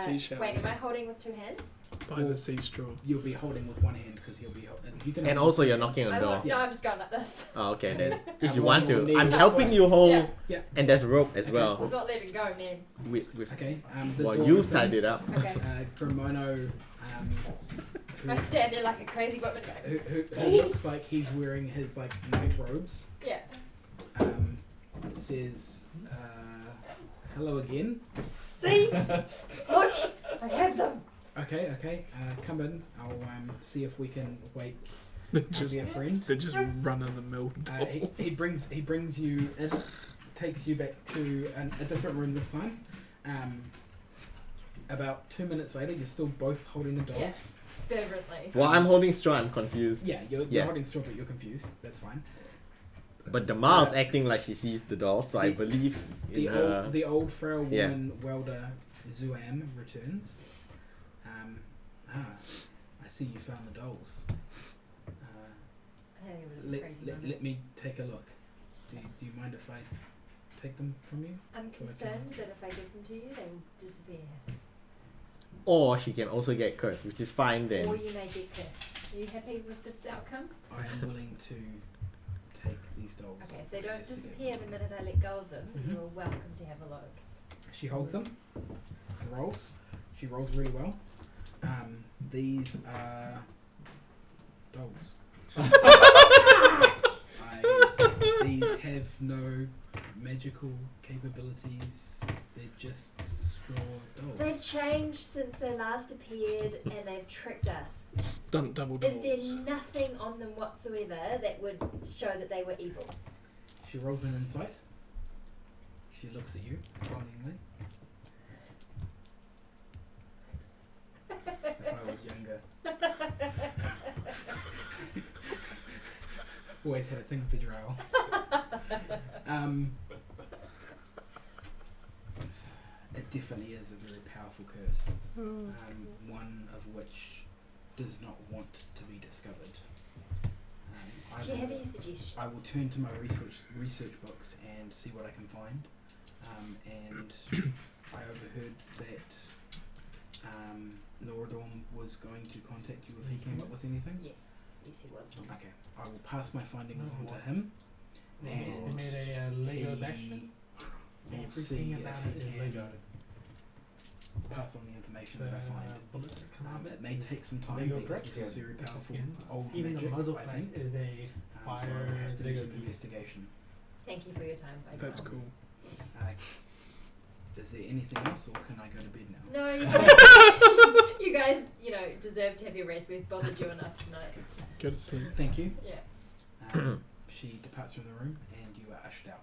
seashells. Wait, am I holding with two hands? by the sea straw. You'll be holding with one hand because he'll be. You can. And hold also with you're two hands. knocking on I the door. won't, no, I'm just going like this. Oh, okay then. If I'm you want on to, your I'm knee. helping you hold. Yeah. Yeah. And there's rope as Okay. well. I'm not letting go, man. With Okay. The well, door you've tied opens. it up. Okay. Dramono, I stand there like a crazy woman going, who looks like he's wearing his like night robes, yeah. says, "Hello again." See? Look! I have them! Okay. Come in. I'll see if we can wake They're just, be a friend. they're just run of the mill dolls. He brings you in, takes you back to a different room this time. About 2 minutes later, you're still both holding the dolls. Yeah. Fervently. While I'm holding straw, I'm confused. Yeah, you're Yeah. holding straw, but you're confused. That's fine. But Damal's acting like she sees the doll, so I The- believe in her. The old frail Yeah. woman welder Zuam returns. I see you found the dolls. I think it was a crazy moment. Let me take a look. Do you mind if I take them from you? I'm so I concerned that if I give them to you, they will disappear. Or she can also get cursed, which is fine then. Or you may get cursed. Are you happy with this outcome? I am willing to take these dolls. Okay, if they don't Investigate. disappear the minute I let go of them, Mhm. you're welcome to have a look. She holds them and rolls. She rolls really well. These are dolls. These have no magical capabilities. They're just straw dolls. They've changed since they last appeared and they've tricked us. Stunt double Is dolls. there nothing on them whatsoever that would show that they were evil? She rolls an insight. She looks at you longingly. If I was younger. Always had a thing for drow. It definitely is a very powerful curse. One of which does not want to be discovered. Do you have any suggestions? I will turn to my research books and see what I can find. And I overheard that Noradorn was going to contact you if he came up with anything. Yes, he was. Okay, I will pass my findings on to him. They And made a Lego he bastion. will Everything see about if it he is can Lego. pass on the information The that I find. bullets that come out. It may take some time Lego because bricks. this is very It's a powerful skin. old Even magic, the muzzle I flank think. is a So I fire will have to do Lego some piece. investigation. Thank you for your time, guys. That's cool. Is there anything else, or can I go to bed now? No, you guys, deserve to have your rest. We've bothered you enough tonight. Go to sleep. Thank you. Yeah. She departs from the room, and you are ushered out.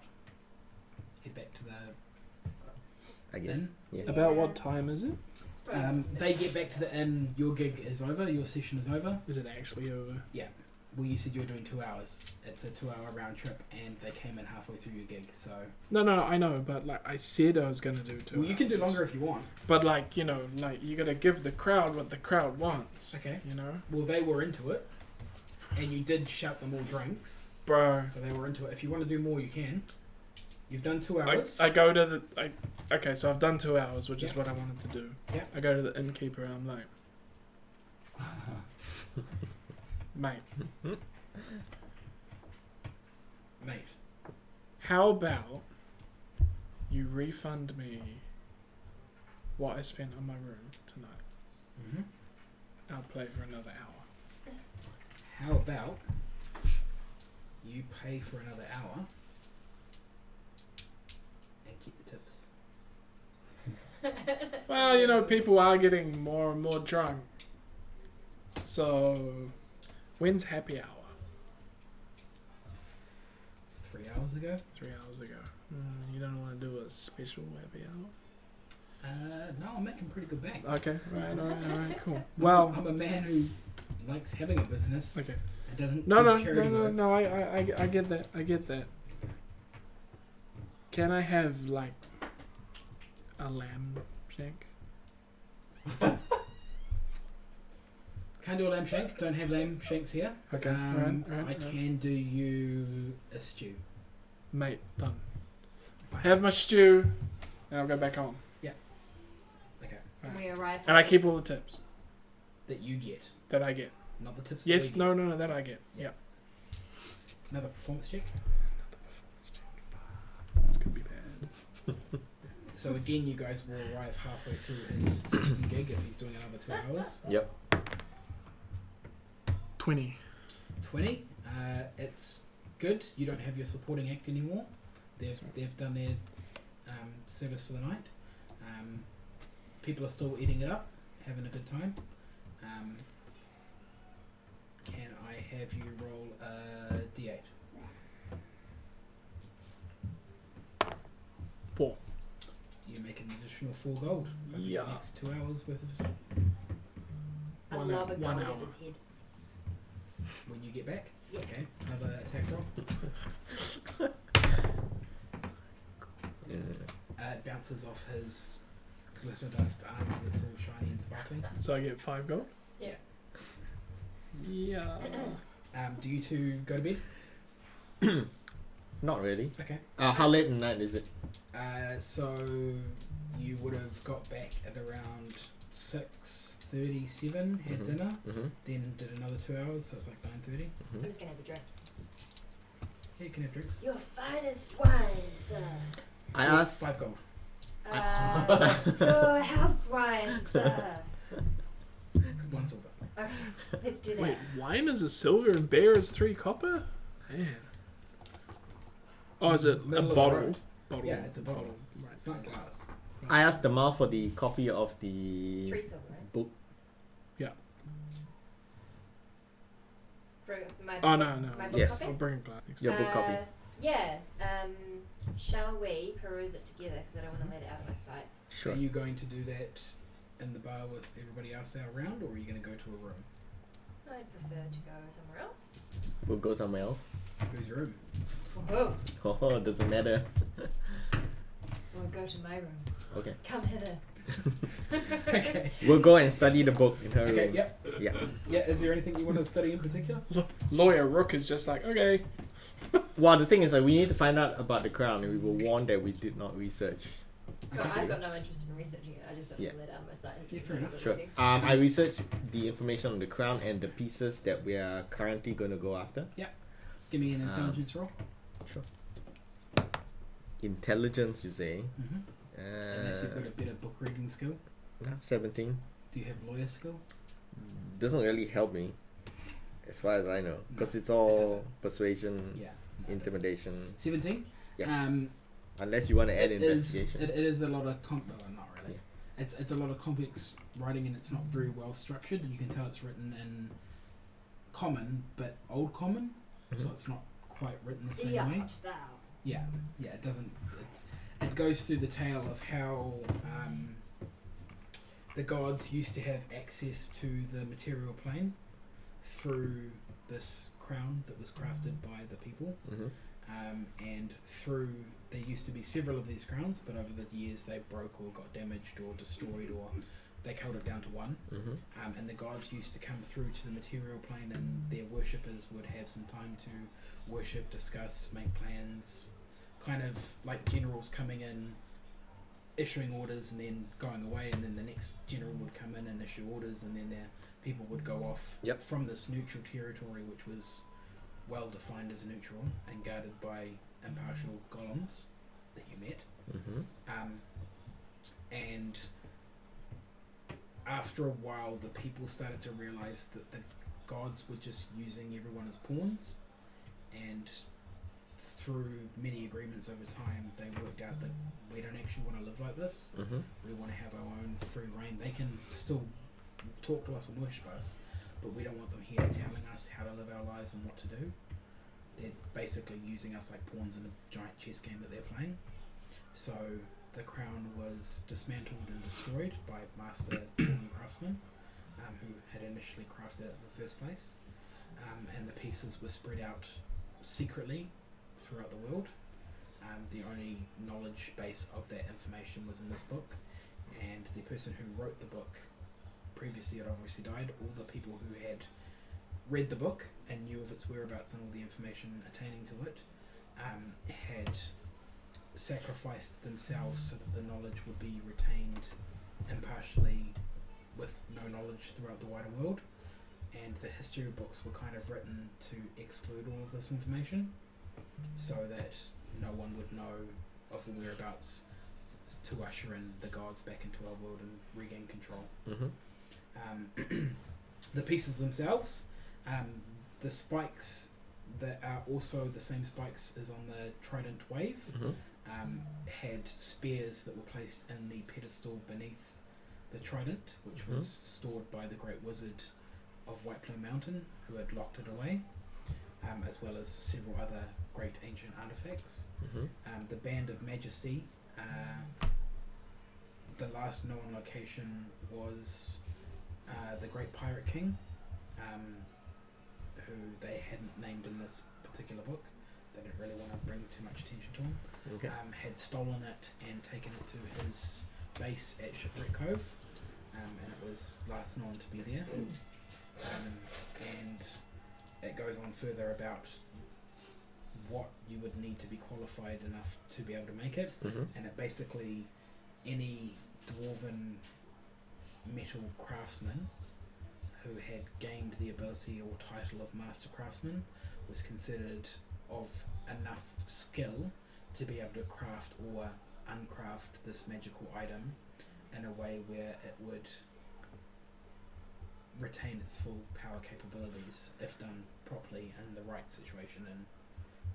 Head back to the I guess. inn. Yeah. About what time is it? They get back to the inn. Your gig is over. Your session is over. Is it actually over? Well, you said you were doing 2 hours. It's a 2-hour round trip, and they came in halfway through your gig. So, No, I know, but like I said I was gonna do 2 well, you can do hours. longer if you want. But like you gotta give the crowd what the crowd wants. Okay. You know, Well, they were into it, and you did shout them all drinks, bro. so they were into it. If you want to do more, you can. You've done 2 hours. I go to the okay, so I've done 2 hours, which is Yeah. what I wanted to do. Yeah. I go to the innkeeper and I'm like, mate, Mate, how about you refund me what I spent on my room tonight? mm-hmm. I'll play for another hour. How about you pay for another hour and keep the tips? Well, people are getting more and more drunk. So, when's happy hour? 3 hours ago? 3 hours ago. You don't want to do a special happy hour? No, I'm making pretty good bank. Okay, alright, cool. I'm Well, a man who likes having a business okay. and doesn't No, do charity work. I get that. I get that. Can I have like a lamb shank? Can't do a lamb shank. Don't have lamb shanks here. Okay, I alright. can do you a stew. Mate, done. Have my stew, and I'll go back home. Okay. And we arrive. And I keep all the tips That you get, that I get. not the tips. Yes, that we get. no, that I get. Yeah. Another performance check. This could be bad. So again, you guys will arrive halfway through his second gig if he's doing another 2 hours. Yep. 20. 20. It's good. You don't have your supporting act anymore. They've done their service for the night. People are still eating it up, having a good time. Can I have you roll a d8? 4. You make an additional 4 gold over Yeah. the next 2 hours worth of I 1 love hour. a 1 gold hour. of his head. when you get back. Yeah. Okay, another attack roll. It bounces off his glitter dust armor that's all shiny and sparkling. So I get 5 gold. Yeah. Do you two go to bed? Not really. Okay. How late in the night is it? So you would have got back at around 6:37. Had Mhm. dinner, Mm-hmm. then did another 2 hours, so it's like 9:30. I'm just gonna have a drink. Yeah, you can have drinks. Your finest wine, sir. I asked. 5 gold. Your house wine, sir. 1 silver. Okay, let's do that. Wait, wine is a silver and beer is 3 copper? Man. Oh, is it a Middle of the bottle? road. Bottle. Yeah, it's a bottle. Right. It's not glass. I asked the mouth for the copy of the 3 silver, right? book. For my Oh, book- no, no. My book Yes. copy? I'll bring a glass next Your book copy. Yeah. Shall we peruse it together? Because I don't want to let it out of my sight. Sure. Are you going to do that in the bar with everybody else around, or are you going to go to a room? I'd prefer to go somewhere else. We'll go somewhere else. Whose room? Whoa. Oh, doesn't matter. We'll go to my room. Okay. Come hither. Okay. We'll go and study the book in her Okay. room. Yep. Yeah. Yeah. Is there anything you want to study in particular? Lawyer Rook is just like, okay. Well, the thing is, we need to find out about the crown, and we were warned that we did not research. Well, I've got no interest in researching it. I just don't Yeah. want to let it out of my sight. Yeah, fair enough. Sure. I researched the information on the crown and the pieces that we are currently going to go after. Give me an intelligence roll. Sure. Intelligence, you say? Mm-hmm. Unless you've got a better book reading skill. No, 17. Do you have lawyer skill? Doesn't really help me, as far as I know, because No, it's it all doesn't. persuasion, Yeah. intimidation. 17. Yeah. Um, Unless you want to add it is investigation. it is a lot of not really. It's a lot of complex writing, and it's not very well structured. And you can tell it's written in common, but old common, so Mhm. it's not quite written the same Yeah, way. art thou. Yeah, it doesn't. It goes through the tale of how the gods used to have access to the material plane through this crown that was crafted by the people, Mhm. and through there used to be several of these crowns, but over the years they broke or got damaged or destroyed, or they culled it down to one. Mhm. And the gods used to come through to the material plane, and their worshippers would have some time to worship, discuss, make plans, kind of like generals coming in, issuing orders and then going away, and then the next general would come in and issue orders, and then their people would go off Yep. from this neutral territory, which was well defined as neutral and guarded by impartial golems that you met. Mhm. And after a while, the people started to realize that the gods were just using everyone as pawns, and through many agreements over time, they worked out that we don't actually want to live like this. Mhm. We want to have our own free reign. They can still talk to us and worship us, but we don't want them here telling us how to live our lives and what to do. They're basically using us like pawns in a giant chess game that they're playing. So the crown was dismantled and destroyed by master and craftsmen who had initially crafted it in the first place, and the pieces were spread out secretly throughout the world. The only knowledge base of that information was in this book, and the person who wrote the book previously had obviously died. All the people who had read the book and knew of its whereabouts and all the information attaining to it had sacrificed themselves so that the knowledge would be retained impartially with no knowledge throughout the wider world, and the history books were kind of written to exclude all of this information so that no one would know of the whereabouts, to usher in the gods back into our world and regain control. Mhm. The pieces themselves, the spikes that are also the same spikes as on the trident wave, Mhm. had spears that were placed in the pedestal beneath the trident, which was stored by the great wizard of White Plume Mountain, who had locked it away, as well as several other great ancient artifacts. Mhm. The Band of Majesty, the last known location was the Great Pirate King, who they hadn't named in this particular book. They didn't really want to bring too much attention to him. Okay. Had stolen it and taken it to his base at Shipwreck Cove, and it was last known to be there. And it goes on further about what you would need to be qualified enough to be able to make it. And it basically, any dwarven metal craftsman who had gained the ability or title of Master Craftsman was considered of enough skill to be able to craft or uncraft this magical item in a way where it would retain its full power capabilities if done properly in the right situation and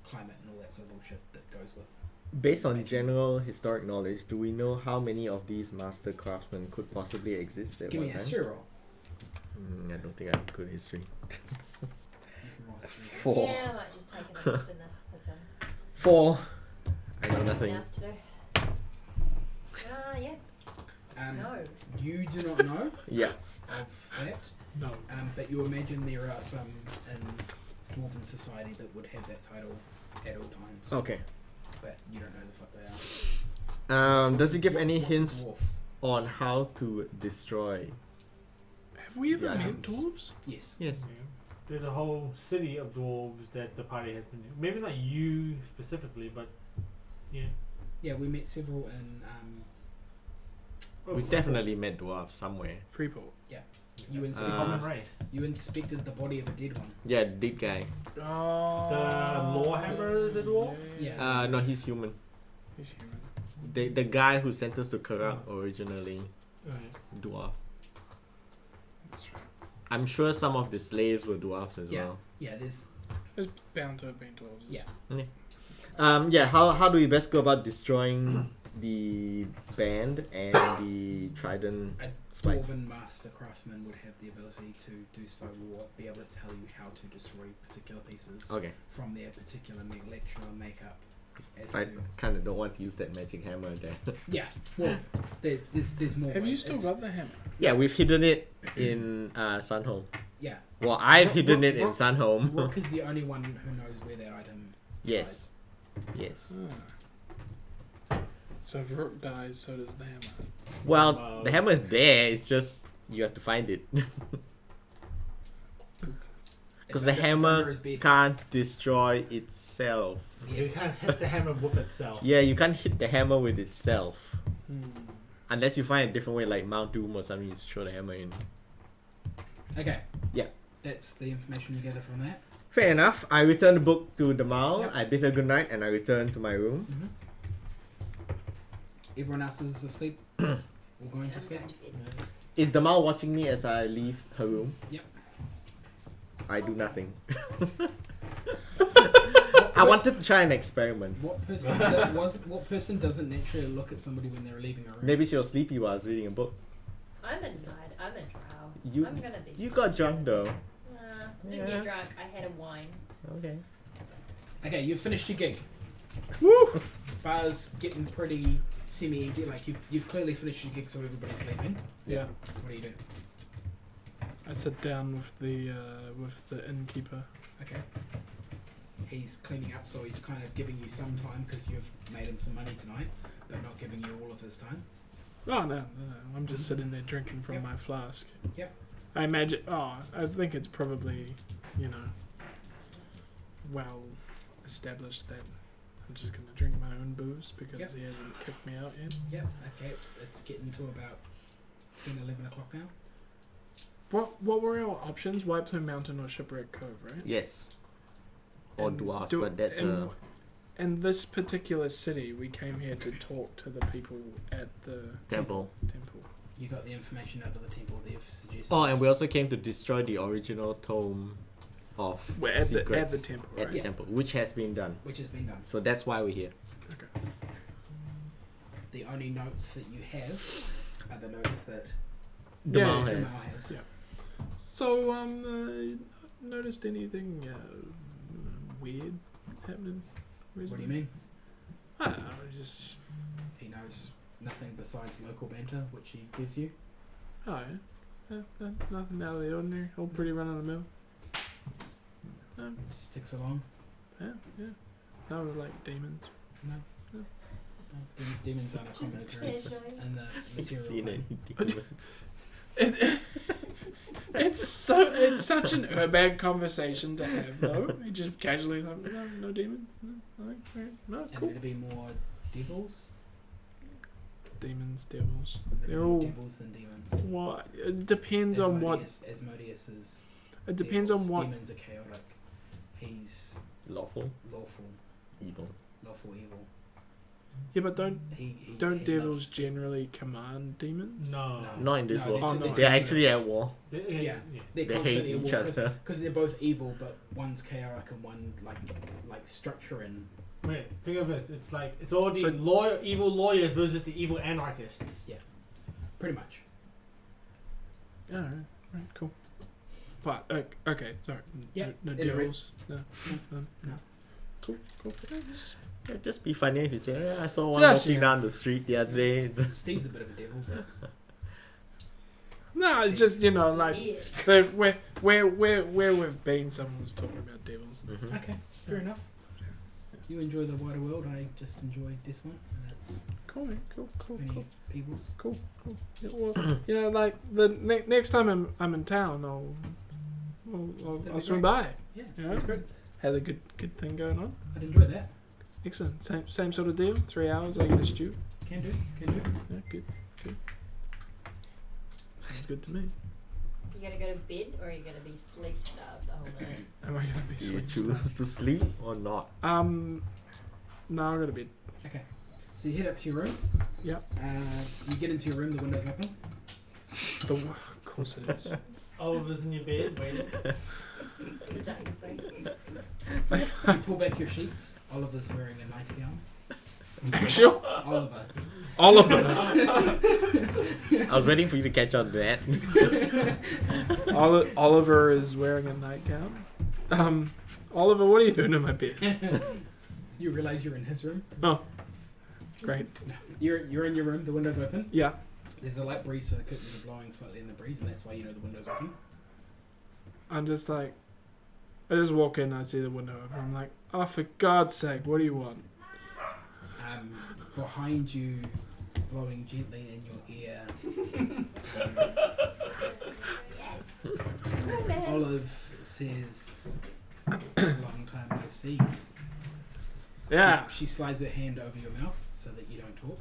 climate and all that sort of bullshit that goes with. Based on general historic knowledge, do we know how many of these master craftsmen could possibly exist at Give me one a time? history roll. I don't think I have good history. You can roll a history. 4. Yeah, I might just take an interest in this. That's a 4. I know nothing nothing. else to do. Yeah. No. You do not know Yeah. of that, No. but you imagine there are some in Dwarven society that would have that title at all times. Okay. But you don't know the fuck they are. Does it give any What's a hints dwarf? on how to destroy? Have we ever Yeah, met items. dwarves? Yes. Yes. Yeah. There's a whole city of dwarves that the party has been. Maybe not you specifically, but yeah. Yeah, we met several in. We definitely met dwarves somewhere. Freeport. You It's a inspected. common race. You inspected the body of a dead one. Yeah, big guy. Oh. The Lorehammer is a dwarf? Yeah. No, he's human. He's human. The guy who sent us to Karak originally, Right. dwarf. That's right. I'm sure some of the slaves were dwarves as Yeah. well. Yeah. There's. There's bound to have been dwarves. Yeah. How do we best go about destroying the band and the trident A spikes? Dwarven master craftsman would have the ability to do so, or be able to tell you how to destroy particular pieces Okay. from their particular molecular makeup. As I to, kind of don't want to use that magic hammer there. yeah. Well, there's more. Have you ways. still It's- got the hammer? Yeah, we've hidden it in Sunhome. Yeah. Well, I've hidden it in Rook- Sunhome. Rook is the only one who knows where that item. Yes. Yes. Ah. So if Rook dies, so does the hammer. Well, the hammer is there. It's just you have to find it. Because the hammer can't destroy itself. You can't hit the hammer with itself. Yeah, you can't hit the hammer with itself. Hmm. Unless you find a different way, like Mount Doom or something, you just throw the hammer in. Okay. Yeah. That's the information you gather from that. Fair enough. I return the book to Damal. Yep. I bid her good night and I return to my room. Everyone else is asleep or going Yeah, to I'm sleep. going to bed. Is Damal watching me as I leave her room? Yep. I do Awesome. nothing. I wanted to try an experiment. What person doesn't naturally look at somebody when they're leaving a room? Maybe she was sleepy while I was reading a book. I'm inside. I'm in trial. You I'm gonna be. you got drunk though. Nah, didn't Yeah. get drunk. I had a wine. Okay. Okay, you've finished your gig. Woo! Bar's getting pretty semi-empty. Like you've clearly finished your gig, so everybody's leaving. Yeah. What do you do? I sit down with the innkeeper. Okay. He's cleaning up, so he's kind of giving you some time because you've made him some money tonight, but not giving you all of his time. Oh no. I'm just sitting there drinking from Yep. my flask. Yep. I imagine. Oh, I think it's probably, well established that I'm just gonna drink my own booze because Yep. he hasn't kicked me out yet. Yep. Okay. It's getting to about 10, 11 o'clock now. What were our options? White Plume Mountain or Shipwreck Cove, right? Yes. Or And dwarves, do- but that's and- In this particular city, we came here to talk to the people at the temple. temple. You got the information out of the temple they've suggested. Oh, and we also came to destroy the original tome of We're at the secrets temple, at right? the temple, which has been done. which has been done. So that's why we're here. Okay. The only notes that you have are the notes that Damal Yeah, has. Jamal has. Yeah. So, noticed anything weird happening? What do you mean? I don't know, just... He knows nothing besides local banter, which he gives you. Oh, yeah. Nothing out of the ordinary. All pretty run-of-the-mill. Just ticks along. Yeah. No, like demons. No. Demons aren't a common Just occurrence casually. in the You've seen material any plane. demons? It's such an urban conversation to have, though. You just casually like, no demon, no, And cool. it'll be more devils. Demons, devils. There'll be They're more all devils than demons. what? It depends on what. Asmodeus is. It depends on what. Demons are chaotic. He's Lawful, lawful evil. evil. Yeah, but don't He devils loves- generally command demons? No. Not in this No, world. Oh, no. They're actually at war. Yeah. Yeah. They're They hate constantly at each war other. because they're both evil, but one's chaotic and one like structure and Wait, think of this. It's like it's all the So- evil lawyers versus the evil anarchists. pretty much. Yeah, right, cool. But okay, sorry. Yeah, no it's devils. No. No. Cool. It'd just be funny if you say, "Yeah, I saw one Just, walking yeah. down the street the other day." Steve's a bit of a devil, but No, it's just like where we've been. Someone was talking about devils. Mhm. okay, fair enough. You enjoy the wider world. I just enjoy this one. And that's Cool, man. Cool. many people's. Cool. Yeah, well, like the next time I'm in town, I'll swing by. Yeah, Yeah. sounds great. Had a good thing going on. I'd enjoy that. Excellent. Same sort of deal. 3 hours. I get a stew. Can do. Yeah, good. Sounds good to me. You gonna go to bed or are you gonna be sleep starved the whole night? Am I gonna be Do you sleep choose starved? to sleep or not? No, I'm gonna be. So you head up to your room. Yep. You get into your room. The window's open. Of course it is. Oliver's in your bed waiting. Seductively. You pull back your sheets. Oliver's wearing a nightgown. Actually, Oliver. I was waiting for you to catch on to that. Oliver is wearing a nightgown. Oliver, what are you doing in my bed? You realise you're in his room. Oh, great. You're in your room. The window's open. Yeah. There's a light breeze, so the curtains are blowing slightly in the breeze, and that's why you know the window's open. I'm just like, I just walk in, I see the window open. I'm like, oh, for God's sake, what do you want? Behind you, blowing gently in your ear, Olive says, "Long time no see." Yeah. She slides her hand over your mouth so that you don't talk.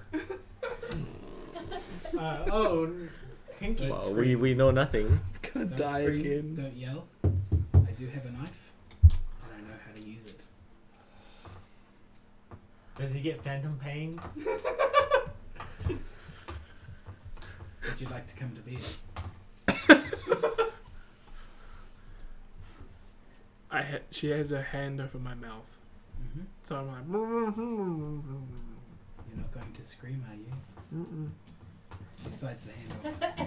Kinky. Don't Well, scream. we know nothing. I'm gonna Don't die scream, again. Don't yell. I do have a knife, and I know how to use it. Does he get phantom pains? Would you like to come to bed? She has her hand over my mouth. Mm-hmm. So I'm like, You're not going to scream, are you? mm-mm. She slides the hand off.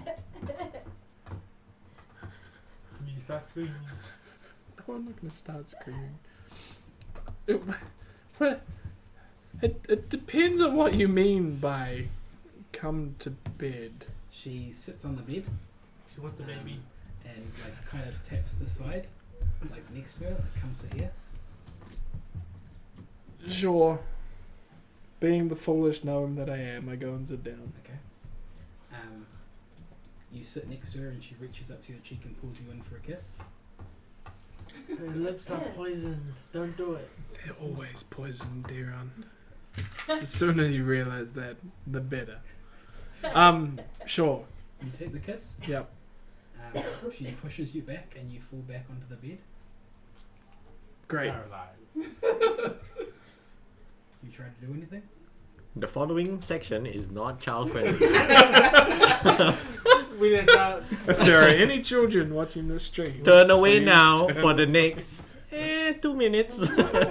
You start screaming. No, I'm not gonna start screaming. It depends on what you mean by come to bed. She sits on the bed She wants the baby. and kind of taps the side, next to her, comes to here. Sure. Being the foolish gnome that I am, I go and sit down. Okay. You sit next to her and she reaches up to your cheek and pulls you in for a kiss. Her lips are poisoned. Don't do it. They're always poisoned, Diron. The sooner you realize that, the better. Sure. You take the kiss. Yep. She pushes you back and you fall back onto the bed. Great. Paralyzed. You try to do anything? The following section is not child friendly. We just not. If there are any children watching this stream, Turn away please now turn for the next 2 minutes.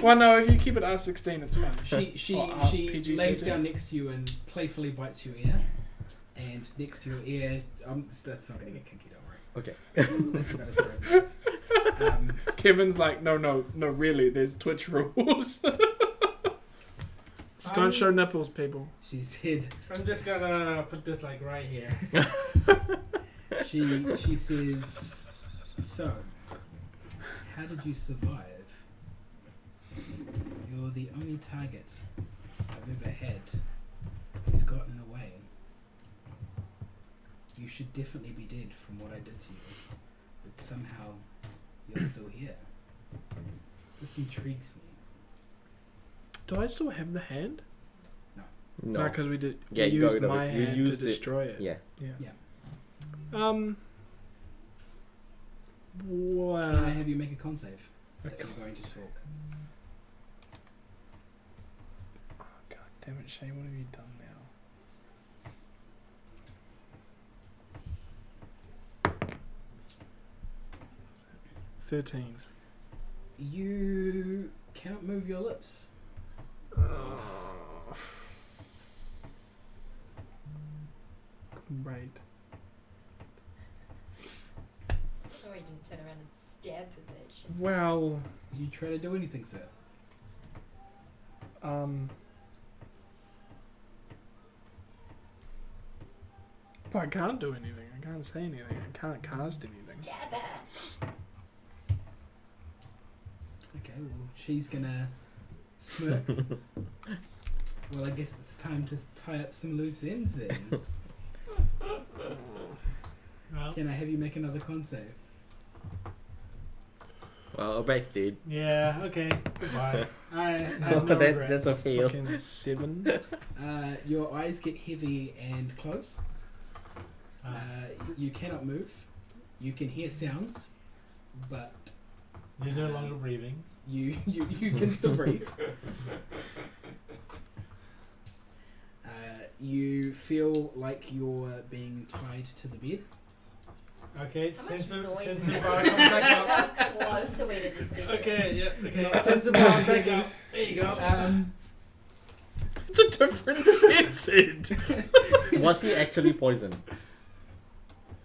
Well, no, if you keep it R16, it's fine. She Or she PG-13. lays down next to you and playfully bites your ear. And next to your ear, that's not going to get kinky, don't worry. Okay. That's about as far as it goes. Kevin's like, no, really, there's Twitch rules. Just don't show nipples, people. She said, I'm just gonna put this right here. she says, so, how did you survive? You're the only target I've ever had who's gotten away. You should definitely be dead from what I did to you. somehow you're still here. This intrigues me. Do I still have the hand? No. because we did. Yeah, we you got used rid of my it. You hand used to it. destroy it. Yeah. Wow. Can I have you make a con save? That you're going to talk. Oh, God damn it, Shane! What have you done now? 13. You cannot move your lips. Great. Or you didn't turn around and stab the bitch. Well, Did you try to do anything, sir? but I can't do anything. I can't say anything. I can't cast anything. Stab her! Okay, well, she's gonna smirk. Well, I guess it's time to tie up some loose ends then. Well, Can I have you make another con save? Well, Obex did. yeah, okay. Goodbye. I have no That's regrets. a fail. Fucking 7. Your eyes get heavy and close. You cannot move. You can hear sounds, but You're no longer breathing. you can still breathe. You feel like you're being tied to the bed. Okay, How much sensor noise sensor is bar comes back up. How close are we to this bitch? Okay, yep, okay. Not Sensor sensible bar back up. biggies. There you go. It's a different sensor. Was he actually poisoned?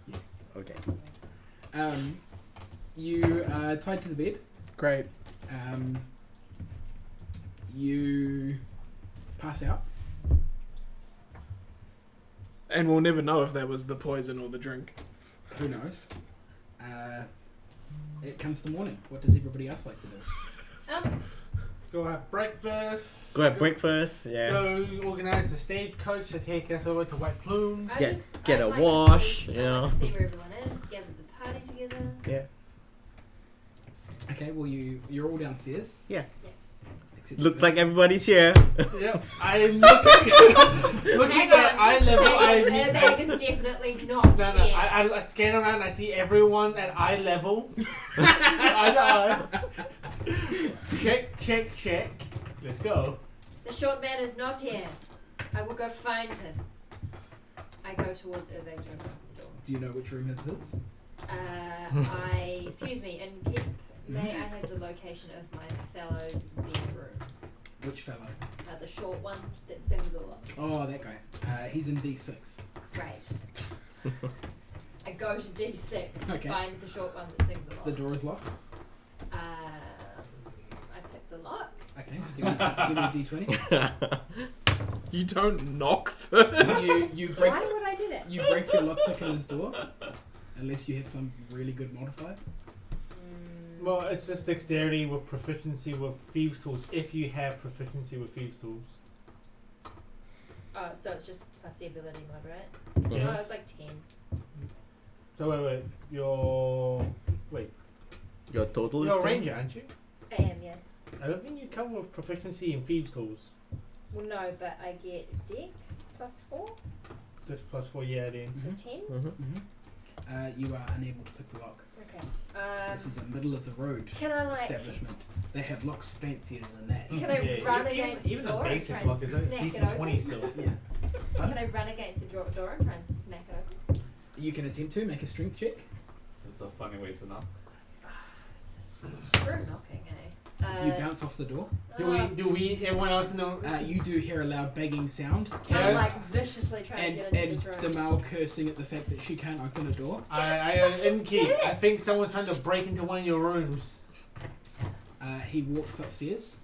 Yes. Okay. You are tied to the bed. Great. You pass out. And we'll never know if that was the poison or the drink. Who knows? It comes to morning. What does everybody else like to do? Go have breakfast. Go have breakfast. Yeah. Go organise the stagecoach to take us over to White Plume. I Get- just- get I'd a like to wash, see- you I'd know. like to see where everyone is, gather the party together. Yeah. Okay, well you're all downstairs. Yeah. Except Looks for- like everybody's here. Yep, I'm looking Hang at on, eye level. hang on, Urbag is definitely not No, here. I scan around. I see everyone at eye level. I know. Check. Let's go. The short man is not here. I will go find him. I go towards Urbag's room. Do you know which room this is? Excuse me, and may I have the location of my fellow's bedroom? Which fellow? The short one that sings a lot. Oh, that guy. He's in D6. Great. I go to D6 to Okay. find the short one that sings a lot. The door is locked. I pick the lock. Okay, so give me a D20. You don't knock first. You break Why would I do that? you break your lockpick in his door, unless you have some really good modifier. Well, it's just dexterity with proficiency with thieves' tools. If you have proficiency with thieves' tools. Oh, so it's just plus the ability mod, right? Mhm. No, it was like 10. So wait, Your total is you're a 10? ranger, aren't you? I am, yeah. I don't think you come with proficiency in thieves' tools. Well, no, but I get Dex plus 4, Just plus 4, yeah, then. so 10. Mm-hmm. You are unable to pick the lock. Okay. This is a middle of the road Can I like? establishment. They have locks fancier than that. Can I Yeah, run even- against even the a door and basic try and lock is a smack it decent 20 open? still. Yeah. Can I run against the door and try and smack it open? You can attempt to make a strength check. That's a funny way to knock. We're knocking, eh? You bounce off the door. Do we? Everyone else know? You do hear a loud banging sound. I'm and like viciously trying to get into this room. Demal cursing at the fact that she can't open a door. I think someone's trying to break into one of your rooms. He walks upstairs,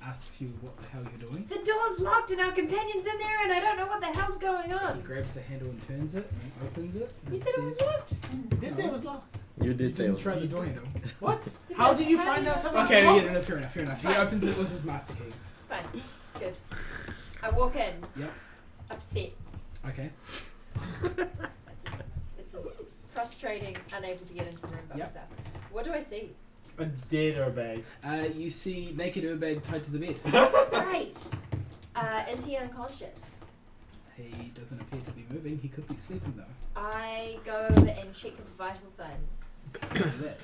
asks you what the hell you're doing. The door's locked and our companion's in there and I don't know what the hell's going He on. grabs the handle and turns it and opens it. And You said it was says- locked? Did say it was locked. You You did say it didn't was try the locked. door handle. What? You How said- do you how find do out you- someone's Okay, locked? yeah, no, fair enough. He Fine. opens it with his master key. Fine. Good. I walk in. Yep. Upset. Okay. With this concentrating, unable to get into the room by Yep. myself. What do I see? A dead Urbag. You see naked Urbag tied to the bed. Great. Is he unconscious? He doesn't appear to be moving. He could be sleeping though. I go over and check his vital signs. Do that.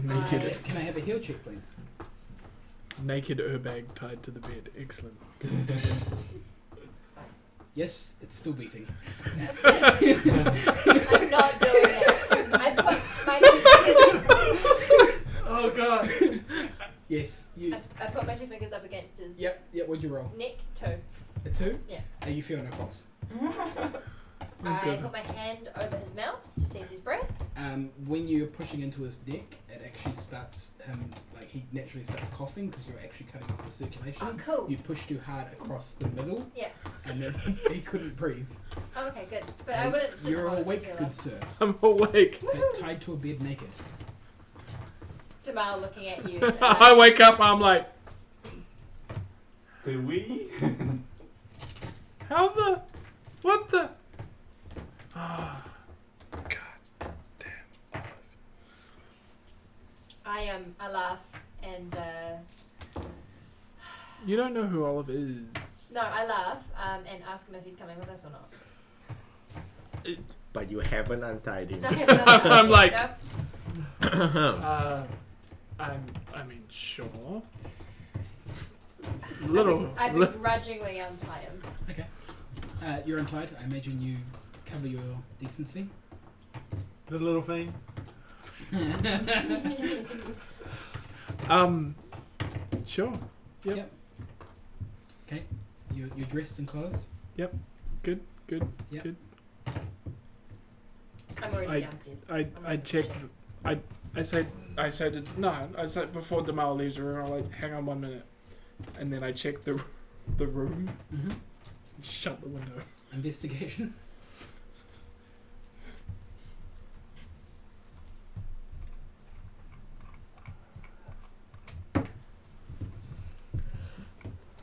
Naked. Can I have a heal check, please? Naked Urbag tied to the bed. Excellent. Yes, it's still beating. That's good. I'm not doing that. I put my two fingers. Oh god. Yes, you. I put my 2 fingers up against his Yep. What'd you roll? neck. 2. A 2? Yeah. Are you feeling a pulse? I good. put my hand over his mouth to see if there's breath. When you're pushing into his neck, it actually starts him, like he naturally starts coughing because you're actually cutting off the circulation. Oh, cool. You push too hard across the middle. Yeah. And then he couldn't breathe. Oh, okay, good. But I wouldn't. didn't You're want it awake, to good sir. I'm awake. But tied to a bed naked. Jamal looking at you. I wake up. I'm like, Do we? how the? What the? Ah, God damn. I laugh and You don't know who Olive is. no, I laugh and ask him if he's coming with us or not. But you haven't untied him. No, I haven't done that I'm yet, like- no. I mean, sure. Little. I begrudgingly untie him. Okay. You're untied. I imagine you cover your decency. The little thing. Sure. Yep. Okay. You're dressed and clothed. Good. Yep. Good. I'm already downstairs. I checked. I said before Damal leaves the room, I'm like, hang on 1 minute, and then I checked the room, Mm-hmm. shut the window. Investigation.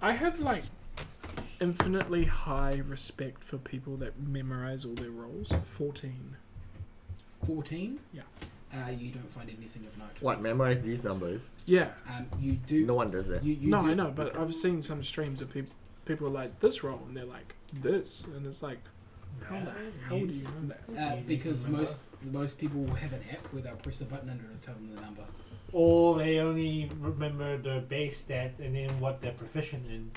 I have like infinitely high respect for people that memorize all their roles. 14. 14. Yeah. You don't find anything of note. What? Memorize these numbers? Yeah. You do. No one does that. You No, I just- know, but I've seen some streams of people are like this role, and they're like this, and it's like, how the hell do you know that? Because most people have an app where they'll press a button under and tell them the number. Or they only remember the base stat and then what they're proficient in.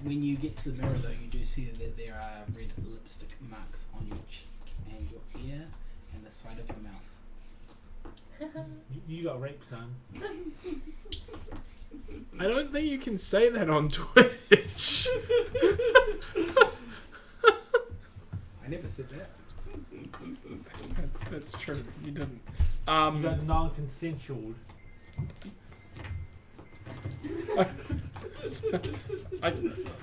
When you get to the mirror, though, you do see that there are red lipstick marks on your cheek and your ear and the side of your mouth. You got raped, son. I don't think you can say that on Twitch. I never said that. That's true. You didn't. You got non-consensual. I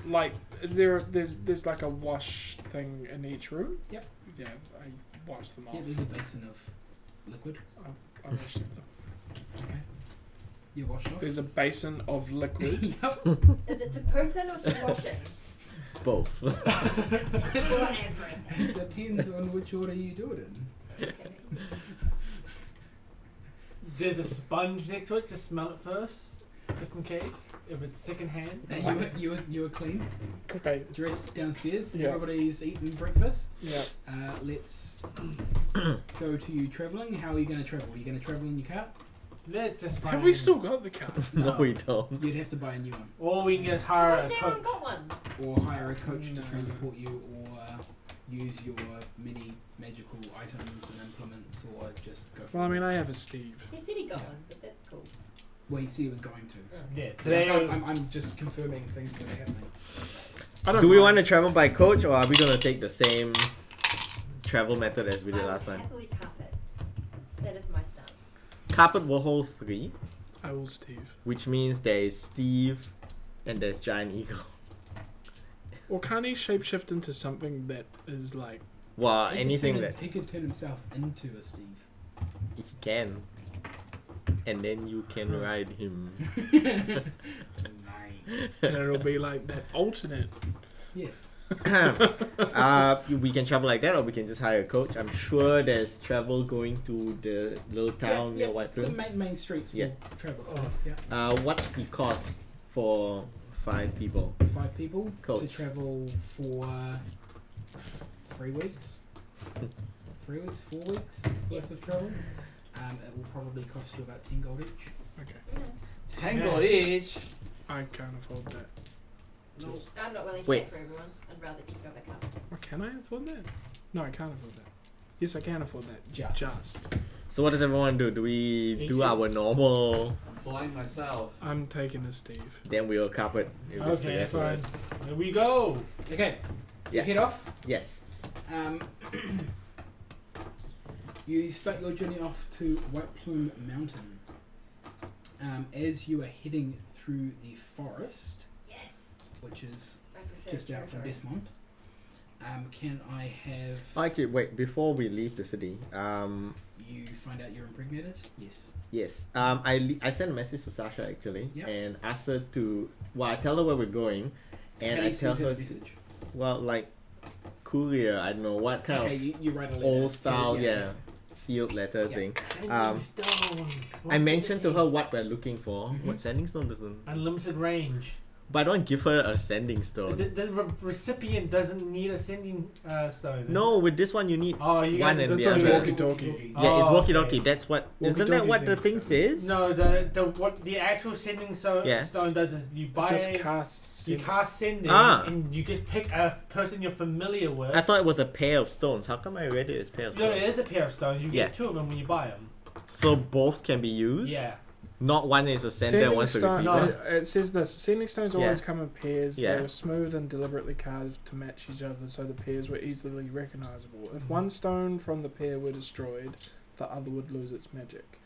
like. Is there's like a wash thing in each room? Yep. Yeah, I wash them off. Yeah, there's a basin of liquid. I washed it. Okay. You wash off. There's a basin of liquid. Yep. Is it to poop in or to wash in? Both. It's for everything. Depends on which order you do it in. Okay. There's a sponge next to it to smell it first, just in case if it's secondhand. You were clean. Great. Dressed downstairs. Yeah. Everybody's eaten breakfast. Yeah. Let's go to you travelling. How are you going to travel? Are you going to travel in your car? Let's just Have we still got the car? No, we don't. You'd have to buy a new one. Or we can just hire Oh, a damn, I coach. got one. Or hire a coach No. to transport you, or use your many magical items and implements, or just go for Well, I it. mean, I have a Steve. He said he got one, but that's cool. Well, he said he was going to. Yeah, Today, today. I'm just confirming things that are happening. I don't Do we mind. want to travel by coach, or are we gonna take the same travel method as we did I last would time? happily carpet. That is my stance. Carpet will hold 3, I will Steve. which means there is Steve and there's Giant Eagle. Or can't he shapeshift into something that is like? Well, He could anything turn that he could turn himself into a Steve. he can. And then you can ride him. And it'll be like that alternate. Yes. We can travel like that, or we can just hire a coach. I'm sure there's travel going to the little town near White The Plain. main streets will Yeah. travel. Oh. Yeah. What's the cost for 5 people? 5 people to Coach. travel for 3 weeks. 3 weeks, 4 weeks worth of travel. It will probably cost you about 10 gold each. Okay. Tangled each. I can't afford that. No. Just, I'm not willing to Wait. pay for everyone. I'd rather just go back up. oh, can I afford that? No, I can't afford that. Yes, I can afford that. Just. So what does everyone do? Do we do our normal? I'm flying myself. I'm taking a Steve. Then we'll cover it. If it's the Okay, rest of fine. us. Here we go. Okay. Yeah. You head off. Yes. You start your journey off to White Plume Mountain. As you are heading through the forest, Yes. which is I prefer just out from territory. Desmond, can I have Actually, wait. Before we leave the city, you find out you're impregnated? Yes. yes. I sent a message to Sasha actually, Yeah. and asked her to. Well, I tell her where we're going, and How do I you tell send her. the message? Well, like courier. I don't know what kind Okay, of you write a letter. old to- style, sealed letter Yeah. thing. Sending stone. I mentioned to her what we're looking for. Mhm. What sending stone doesn't. Unlimited range. But I don't give her a sending stone. The recipient doesn't need a sending stone. No, with this one you need. Oh, you One guys. and That's the what other. walkie-talkie. Yeah, it's Oh, walkie-talkie. okay. That's what. Isn't that what the thing Walkie-talkie's says? No, the what the actual sending Yeah. stone does is you buy Just cast. you cast sending Ah. and you just pick a person you're familiar with. I thought it was a pair of stones. How come I read it as pair of No, stones? it is a pair of stones. You Yeah. get 2 of them when you buy them. So both can be used. Yeah. Not one is a sender, Sending one's a stone. receiver. No. It says this. Sending stones Yeah. always come in pairs. Yeah. They were smooth and deliberately carved to match each other, so the pairs were easily recognizable. If Mhm. one stone from the pair were destroyed, the other would lose its magic.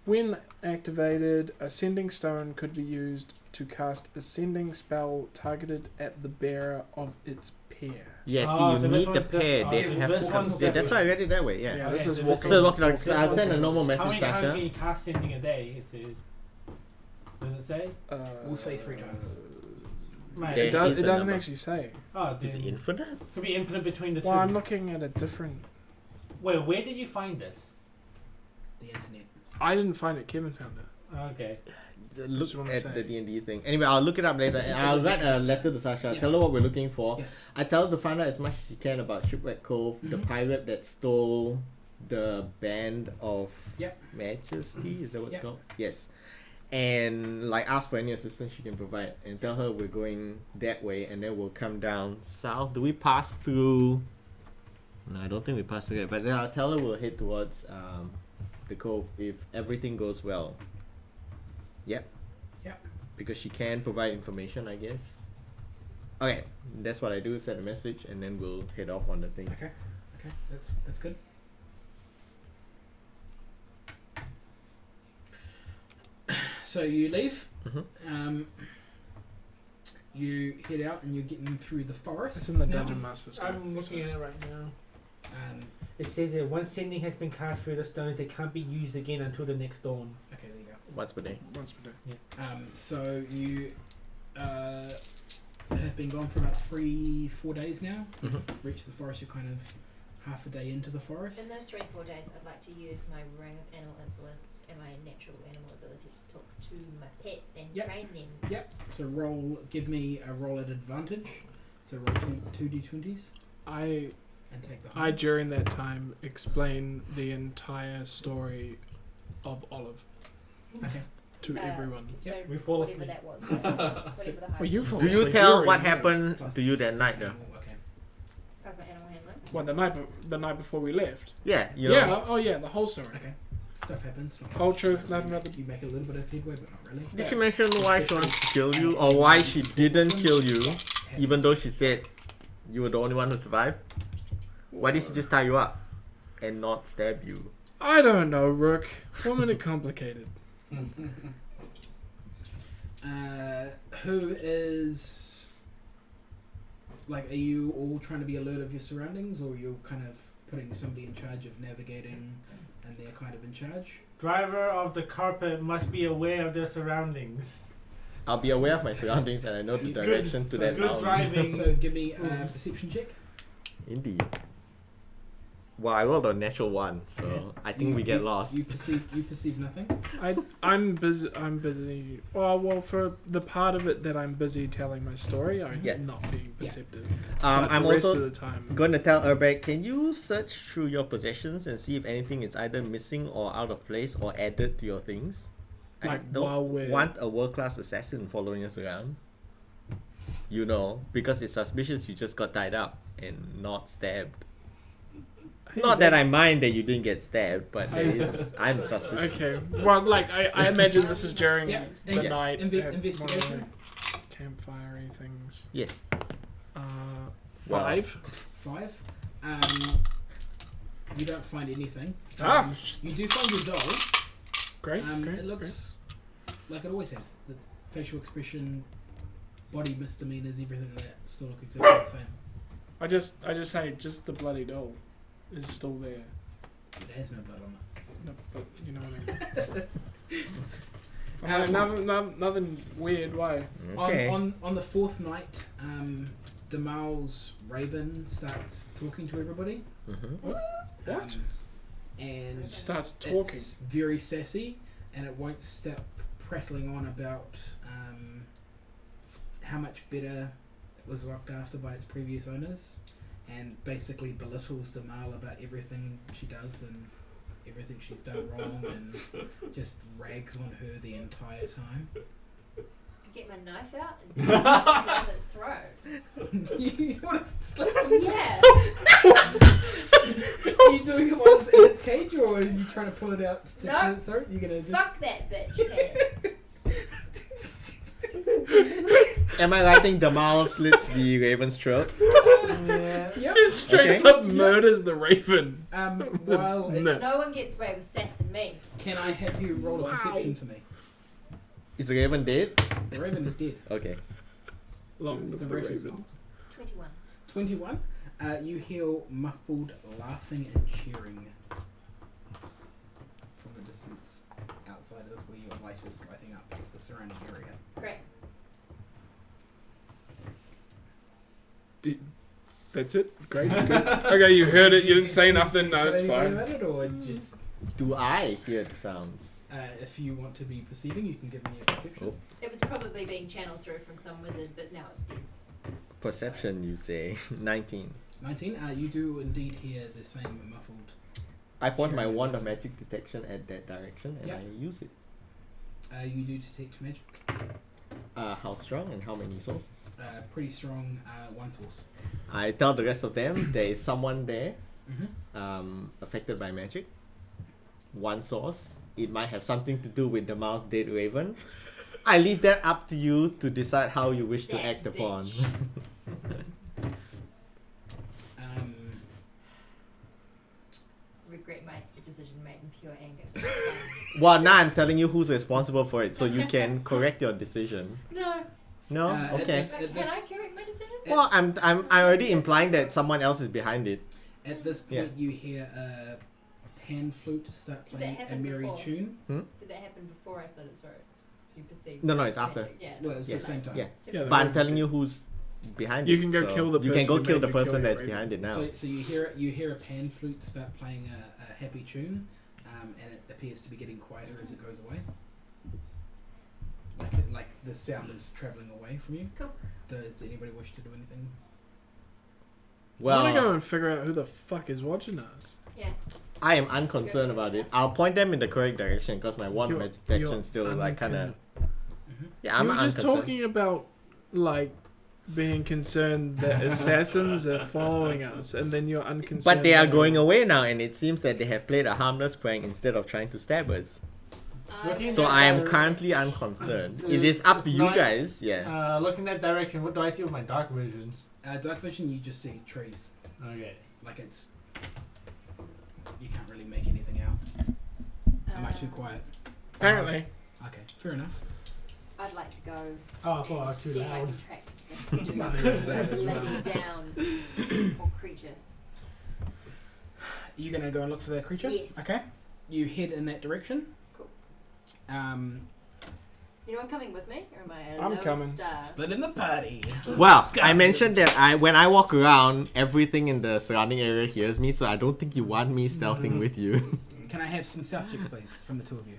When activated, a sending stone could be used to cast a sending spell targeted at the bearer of its pair. Yeah, see, Oh, you so this need the one's pair. diff- They so have this to one's come. Yeah, that's why I read it that way. Yeah. Yeah, Okay, this is so walking. So walking like walking- I'll send a normal How message, many times Sasha. can you cast sending a day? It says. Does it say? We'll say 3 times. Right. There It, does, is it a doesn't number. actually say. Oh, Is it then infinite? could be infinite between the Well, two. I'm looking at a different. Wait, where did you find this? The internet. I didn't find it. Kevin found it. Okay. Look Just wanna at say. the D&D thing. Anyway, I'll look it up later. And I'll write a letter to Sasha. Yeah. Tell her what we're looking for. Yeah. I tell her to find out as much as she can about Shipwreck Cove, the Mhm. pirate that stole the band of Yep. Majesty. Is that what it's Yep. called? Yes. And like ask for any assistance she can provide, and tell her we're going that way, and then we'll come down south. Do we pass through? No, I don't think we pass through it. But then I'll tell her we'll head towards the cove if everything goes well. Yep. Yep. Because she can provide information, I guess. Okay, that's what I do. Send a message, and then we'll head off on the thing. Okay. Okay. That's good. So you leave. Mhm. You head out and you're getting through the forest. It's in the now. Dungeon Master's Guide. I'm looking at it right now. Um, It says that once sending has been cast through the stones, they can't be used again until the next dawn. okay, there you go. Once per day. Once per day. So you have been gone for about 3-4 days now. Mhm. Reached the forest. You're kind of half a day into the forest. In those 3-4 days, I'd like to use my ring of animal influence and my natural animal ability to talk to my pets and Yep. train them. Yep. So give me a roll at advantage. So roll 2d20s I and take the I high. during that time explain the entire story of Olive Okay. to Uh, everyone. So We fall whatever asleep. that was. Whatever the high Well, you fall Do you asleep. tell You're what in- happened Plus to you that night, though? animal, okay. How's my animal handling? What the night before we left? Yeah, you know. Yeah. Oh yeah, the whole story. Okay. Stuff happens. Not Whole truth, nothing but the. You make a little bit of headway, but not really. Did she mention why she wants to kill you, or why she didn't kill you, even though she said you were the only one who survived? Why did she just tie you up and not stab you? I don't know, Rook. Women are complicated. Who is like? Are you all trying to be alert of your surroundings, or you're kind of putting somebody in charge of navigating, and they're kind of in charge? Driver of the carpet must be aware of their surroundings. I'll be aware of my surroundings and I know the Good. direction to So that good mountain. driving. So give me a Oof. perception check. Indeed. Well, I rolled a natural one, so Okay. I think we get lost. You perceive nothing. I'm busy. Well, for the part of it that I'm busy telling my story, I'm Yeah. not being perceptive. I'm But the rest also of the time. going to tell Urbek, can you search through your possessions and see if anything is either missing or out of place or added to your things? I Like, don't while we're- want a world-class assassin following us around. You know, because it's suspicious you just got tied up and not stabbed. Hey, Not that I mind that you didn't get stabbed, but there Hey. is, I'm suspicious. Okay. Well, like I imagine this is during Yeah. the Yeah. night. at one of Investigation. the campfire things. Yes. Well, 5. 5. You don't find anything. Ah. You do find your doll. Great. Great. It looks like it always has. The facial expression, body misdemeanors, everything like that still look exactly the same. I just say just the bloody doll is still there. It has no blood on it. No, but you know what I mean. Nothing weird way. Okay. On the 4th night, Damal's raven starts talking to everybody. Mm-hmm. What? And Starts talking. it's very sassy, and it won't stop prattling on about how much better it was looked after by its previous owners, and basically belittles Damal about everything she does and everything she's done wrong, and just rags on her the entire time. I get my knife out and slash its throat. You want to slap him? Yeah. Are you doing it while it's in its cage, or are you trying to pull it out to No. slit its throat? You're gonna just. Fuck that bitch, man. Am I writing Damal slits the raven's throat? Yeah. Yep. Just straight Okay. up murders the raven. While No. it's, No one gets away with sassing me. can I have you roll a Wow. perception for me? Is the raven dead? The raven is dead. Okay. Long live The the raven's raven. 21. 21. You hear muffled laughing and cheering from the distance outside of where your light is lighting up the surrounding area. Great. That's it. Great. Good. Okay, you heard it. You didn't say nothing. No, Tell it's anybody fine. about it, or just Do I hear the sounds? if you want to be perceiving, you can give me a perception. Oh. It was probably being channeled through from some wizard, but now it's dead. Perception, you say. 19. 19. You do indeed hear the same muffled. I point my Sure. wand of magic detection at that direction and Yep. I use it. You do detect magic. How strong and how many sources? Pretty strong. One source. I tell the rest of them there is someone there Mm-hmm. affected by magic. One source. It might have something to do with the mouse dead raven. I leave that up to you to decide how you wish to That act upon. bitch. Regret my decision made in pure anger. Well, now I'm telling you who's responsible for it so you can correct your decision. No. No? At Okay. this- Can I correct my decision? Well, I'm already implying that someone else is behind it. At this point, you hear a pan flute start Did that playing a happen merry before? tune. Did that happen before I started? Sorry. You perceived. No, it's after. magic. Yeah. Well, it's Yeah. the same time. Yeah. It's different. But I'm telling you who's behind it. You can go so kill the You can person go who kill made the you kill person your that's raven. behind it now. So you hear a pan flute start playing a happy tune, and it appears to be getting quieter as it goes away. Like the sound is travelling away from you. Cool. Does anybody wish to do anything? I want to go Well, and figure out who the fuck is watching us. Yeah. I am unconcerned about it. I'll point them in the correct direction because my wand You're- detection you're still like kind of. Mm-hmm. Yeah, I'm you were just unconcerned. talking about like being concerned that assassins are following us, and then you're unconcerned. But they are that- going away now, and it seems that they have played a harmless prank instead of trying to stab us. Looking So at I am that currently unconcerned. It is up to It's you not- guys. Yeah. Looking that direction, what do I see with my dark vision? Dark vision, you just see trees. Okay. Like it's. You can't really make anything out. Am I too quiet? Apparently. Okay, fair enough. I'd like to go Oh, I thought I was too see if I loud. can track this Well, there is that as well. bloody down or creature. Are you gonna go and look for the creature? Yes. Okay. You head in that direction. Cool. Um, Is anyone coming with me, or am I a I'm lone coming. star? Split in the party. Well, I mentioned that when I walk around, everything in the surrounding area hears me, so I don't think you want me stealthing with you. Can I have some stealth checks, please, from the two of you?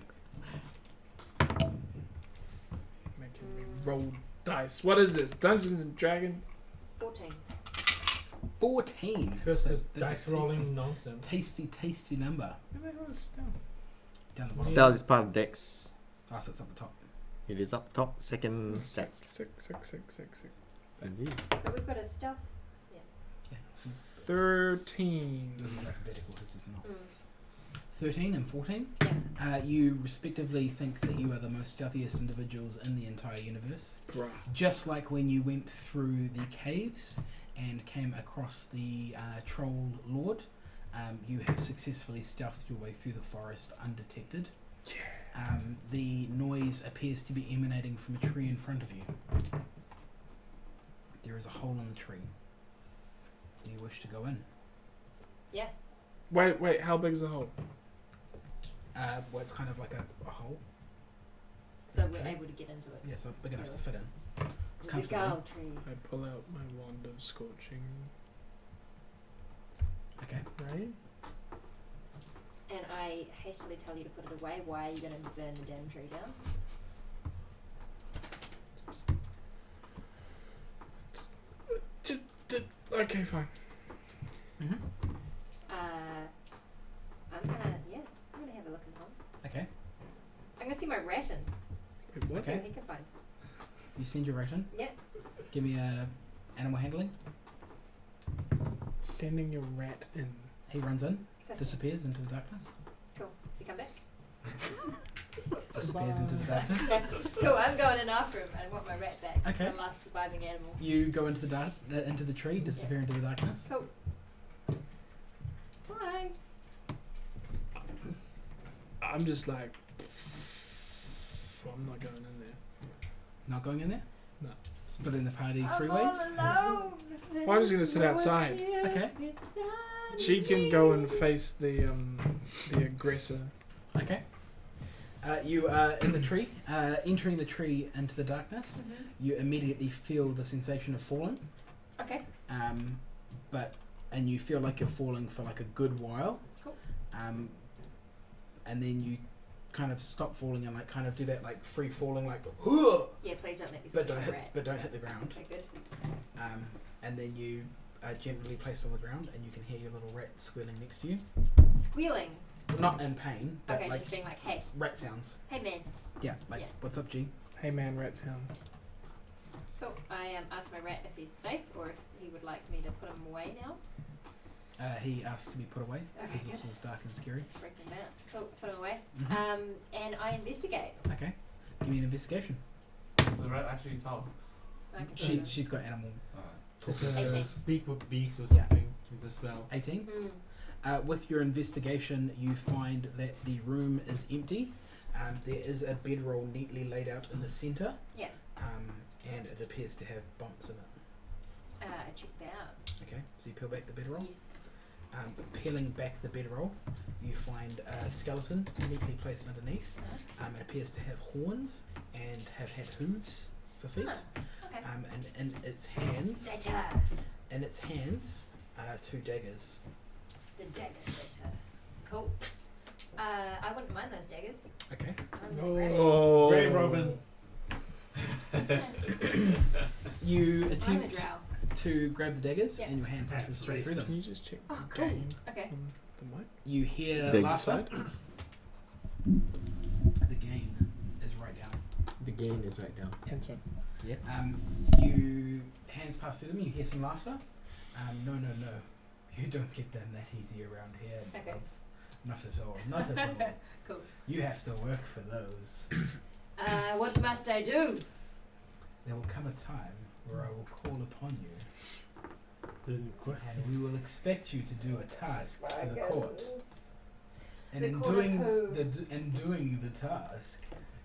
Making me roll dice. What is this? Dungeons and Dragons? 14. 14. Just That's this dice rolling nonsense. Tasty number. Where the hell is stealth? Down the bottom. Stealth is part of Dex. Oh, so it's up the top. It is up top, second stack. Six. Indeed. But we've got a stealth. Yeah. So 13. this is alphabetical. This is not. Mm. 13 and 14. Yeah. You respectively think that you are the most stealthiest individuals in the entire universe. Bruh. Just like when you went through the caves and came across the Troll Lord, you have successfully stealthed your way through the forest undetected. The noise appears to be emanating from a tree in front of you. There is a hole in the tree. Do you wish to go in? Yeah. Wait, how big is the hole? Well, it's kind of like a hole. So we're able to get into it. Yeah, so big enough to fit in. There's a Comfortably. gold tree. I pull out my wand of scorching. Okay. Right? And I hastily tell you to put it away. Why are you going to burn the damn tree down? Okay, fine. Mm-hmm. I'm gonna have a look in the hole. Okay. I'm gonna see my rat in. Wait, what? See Okay. what he can find. You send your rat in. Yeah. Give me animal handling. Sending your rat in. He runs in, 15. disappears into the darkness. Cool. Does he come back? Disappears into the darkness. Cool. I'm going in after him. I want my rat back. Okay. The last surviving animal. You go into the into the tree, disappear into the darkness. Cool. Bye. I'm just like, I'm not going in there. Not going in there. No. Splitting the party I'm 3 all ways. alone. Well, I'm just gonna sit outside. Okay. She can go and face the aggressor. Okay. You are in the tree, entering the tree into the darkness. You immediately feel the sensation of falling. Okay. And you feel like you're falling for like a good while. Cool. And then you kind of stop falling and like kind of do that like free falling like Yeah, please don't let me but smash don't my hit rat. but don't hit the ground. Okay, good. And then you are gently placed on the ground and you can hear your little rat squealing next to you. Squealing. Not in pain, but Okay, like just being like, hey, rat sounds. hey man. Yeah, like Yeah. what's up, G? Hey man, rat sounds. Cool. I asked my rat if he's safe or if he would like me to put him away now. He asked to be put away Okay, because this good. is dark and scary. Let's freak him out. Cool. Put him away. Mhm. And I investigate. Okay, give me an investigation. So the rat actually talks. I can She's got animal It's talking. a 18. speak with beast or Yeah. something with the spell. 18. Mm. With your investigation, you find that the room is empty. There is a bedroll neatly laid out in the centre. Yeah. And it appears to have bumps in it. Check that out. Okay, so you peel back the bedroll. Yes. Peeling back the bedroll, you find a skeleton neatly placed underneath. It appears to have horns and have had hooves for feet. Huh. Okay. And in its hands, Setter. are 2 daggers. The dagger setter. Cool. I wouldn't mind those daggers. Okay. I'm not ready. Oh, Brave Robin. You I'm a attempt drow. to grab the daggers, Yeah. and your hand passes straight through Can them. you just check Oh, the cool. gain Okay. on the mic? You hear Dig laughter. side. The gain is right down. The gain is right now. Hands on. You hands pass through them. You hear some laughter. No. You don't get them that easy around here. Okay. love. Not at all. Not at all. Cool. You have to work for those. What must I do? There will come a time where I will call upon you, and we will expect you to do a task for the court. And The in court of doing who? doing the task,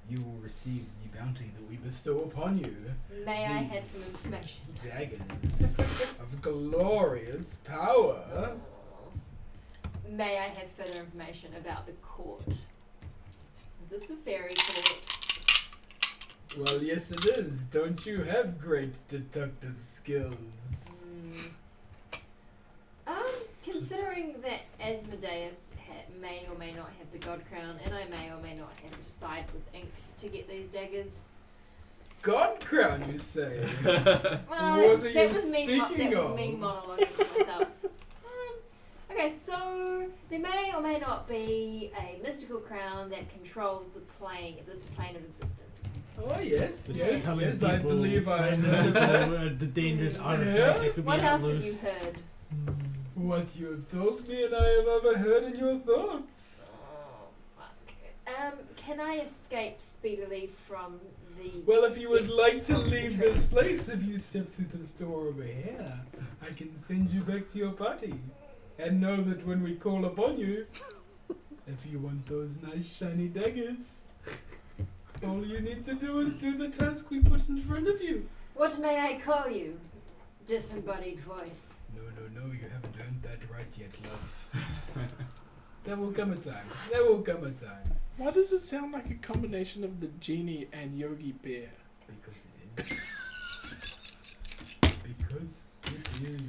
you will receive the bounty that we bestow upon you. May I have These some information? Daggers of glorious power. May I have further information about the court? Is this a fairy court? Is Well, yes, it is. Don't you have great deductive skills? Considering that Asmodeus may or may not have the God Crown, and I may or may not have to side with Ink to get these daggers. God crown, you say? Well, What are that you was me. speaking That of? was me monologuing to myself. Okay, so there may or may not be a mystical crown that controls this plane of existence. Oh yes, Just yes, telling yes. I people- believe I telling know people, that. the dangerous Yeah. artifact that could What be else out have you loose. heard? What you have told me and I have overheard in your thoughts. Oh, fuck. Can I escape speedily from the? Well, if you would depths like to of the leave tree? this place, if you step through this door over here, I can send you back to your party. And know that when we call upon you, if you want those nice shiny daggers, all you need to do is do the task we put in front of you. What may I call you? Disembodied voice. No, you haven't earned that right yet, love. There will come a time. There will come a time. Why does it sound like a combination of the genie and Yogi Bear? Because it is. Because it is.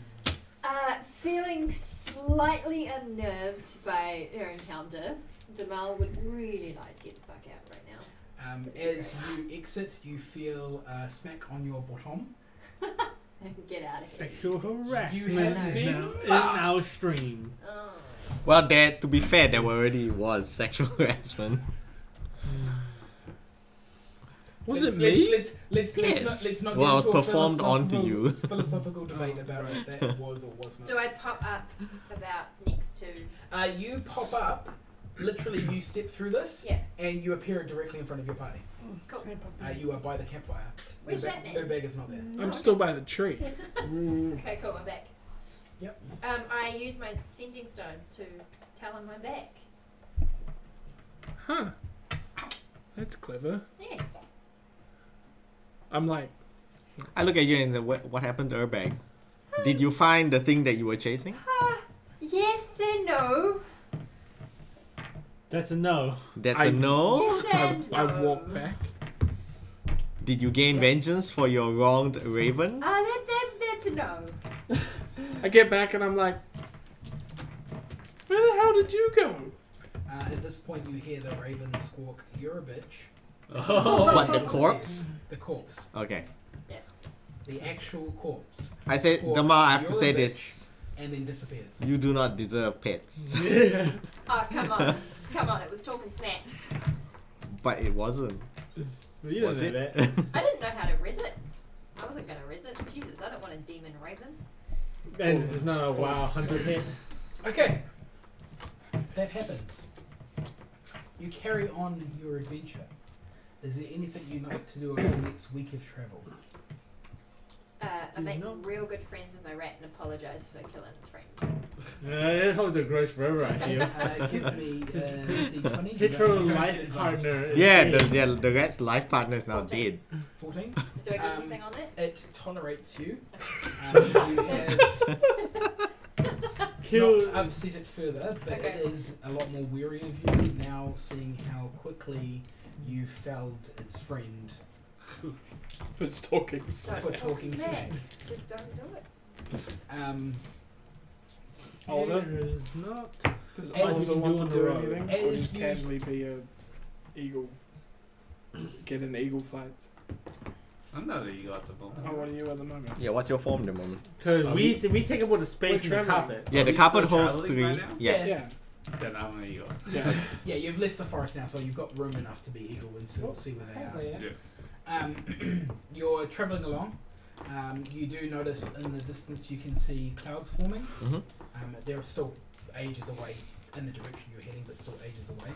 Feeling slightly unnerved by her encounter, Damal would really like to get the fuck out right now. As you exit, you feel a smack on your bottom. Get out of here. Sexual harassment have is been now in marked. our stream. Oh. Well, to be fair, there already was sexual harassment. Was it me? Let's Yes. not Well, get I was into a performed onto you. philosophical debate about if that was or was not. Do I pop up about next to? You pop up. Literally, you step through this, Yeah. and you appear directly in front of your party. Cool. You are by the campfire. Where's that man? Urbeg is not there. I'm still by the tree. Okay, cool. I'm back. Yep. I use my sending stone to tell him I'm back. Huh. That's clever. Yeah. I'm like, I look at you and say, what happened to Urbag? Did you find the thing that you were chasing? Yes and no. That's a no. That's I- a no. Yes and no. I walk back. Did you gain vengeance for your wronged raven? That's a no. I get back and I'm like, where the hell did you go? At this point, you hear the raven squawk, "You're a bitch." What, the Yes, corpse? The corpse. Okay. The actual corpse. I said, Squawks, Dama, I have to "You're say a bitch," this. and then disappears. You do not deserve pets. Oh, come on. Come on, it was talking smack. But it wasn't. Well, you don't Was know it? that. I didn't know how to res it. I wasn't going to res it. Jesus, I don't want a demon raven. And this is not a WoW 100 hit. Okay. That happens. You carry on your adventure. Is there anything you'd like to do over the next week of travel? I make No. real good friends with my rat and apologise for killing its friend. It holds a grudge forever, I feel. Give me D20. Hetero You don't life get advantage. partner. is Yeah, dead. the rat's life partner is now dead. 14. Do I get Um, anything on it? It tolerates you. You have Kill. not upset it further, but Okay. it is a lot more weary of you now, seeing how quickly you felled its friend. For it's talking. Don't for talk talking smack. Just don't do it. Older? There's not. Does As- Older want to on the do road. anything? Or As just you- casually be a eagle? Get an eagle flight. I'm not an eagle at the moment. Oh, what are you at the moment? Yeah, what's your form at the moment? Because Are we take up all the space We're in the traveling. carpet. Yeah, Are the we carpet still holds traveling 3. right now? Yeah. Yeah. Then I'm an eagle. Yeah. Yeah, you've left the forest now, so you've got room enough to be eagle and see where they are. Yeah. You're travelling along. You do notice in the distance you can see clouds forming. Mhm. They're still ages away in the direction you're heading, but still ages away.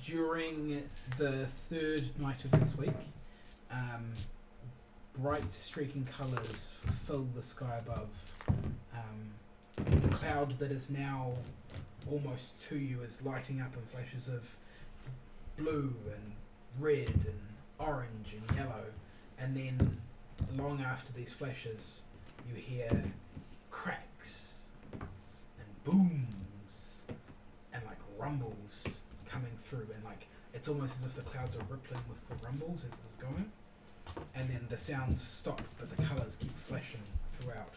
During the third night of this week, bright streaking colours fill the sky above. The cloud that is now almost to you is lighting up in flashes of blue and red and orange and yellow, and then long after these flashes you hear cracks and booms and like rumbles coming through, and like it's almost as if the clouds are rippling with the rumbles as it's going. And then the sounds stop, but the colours keep flashing throughout.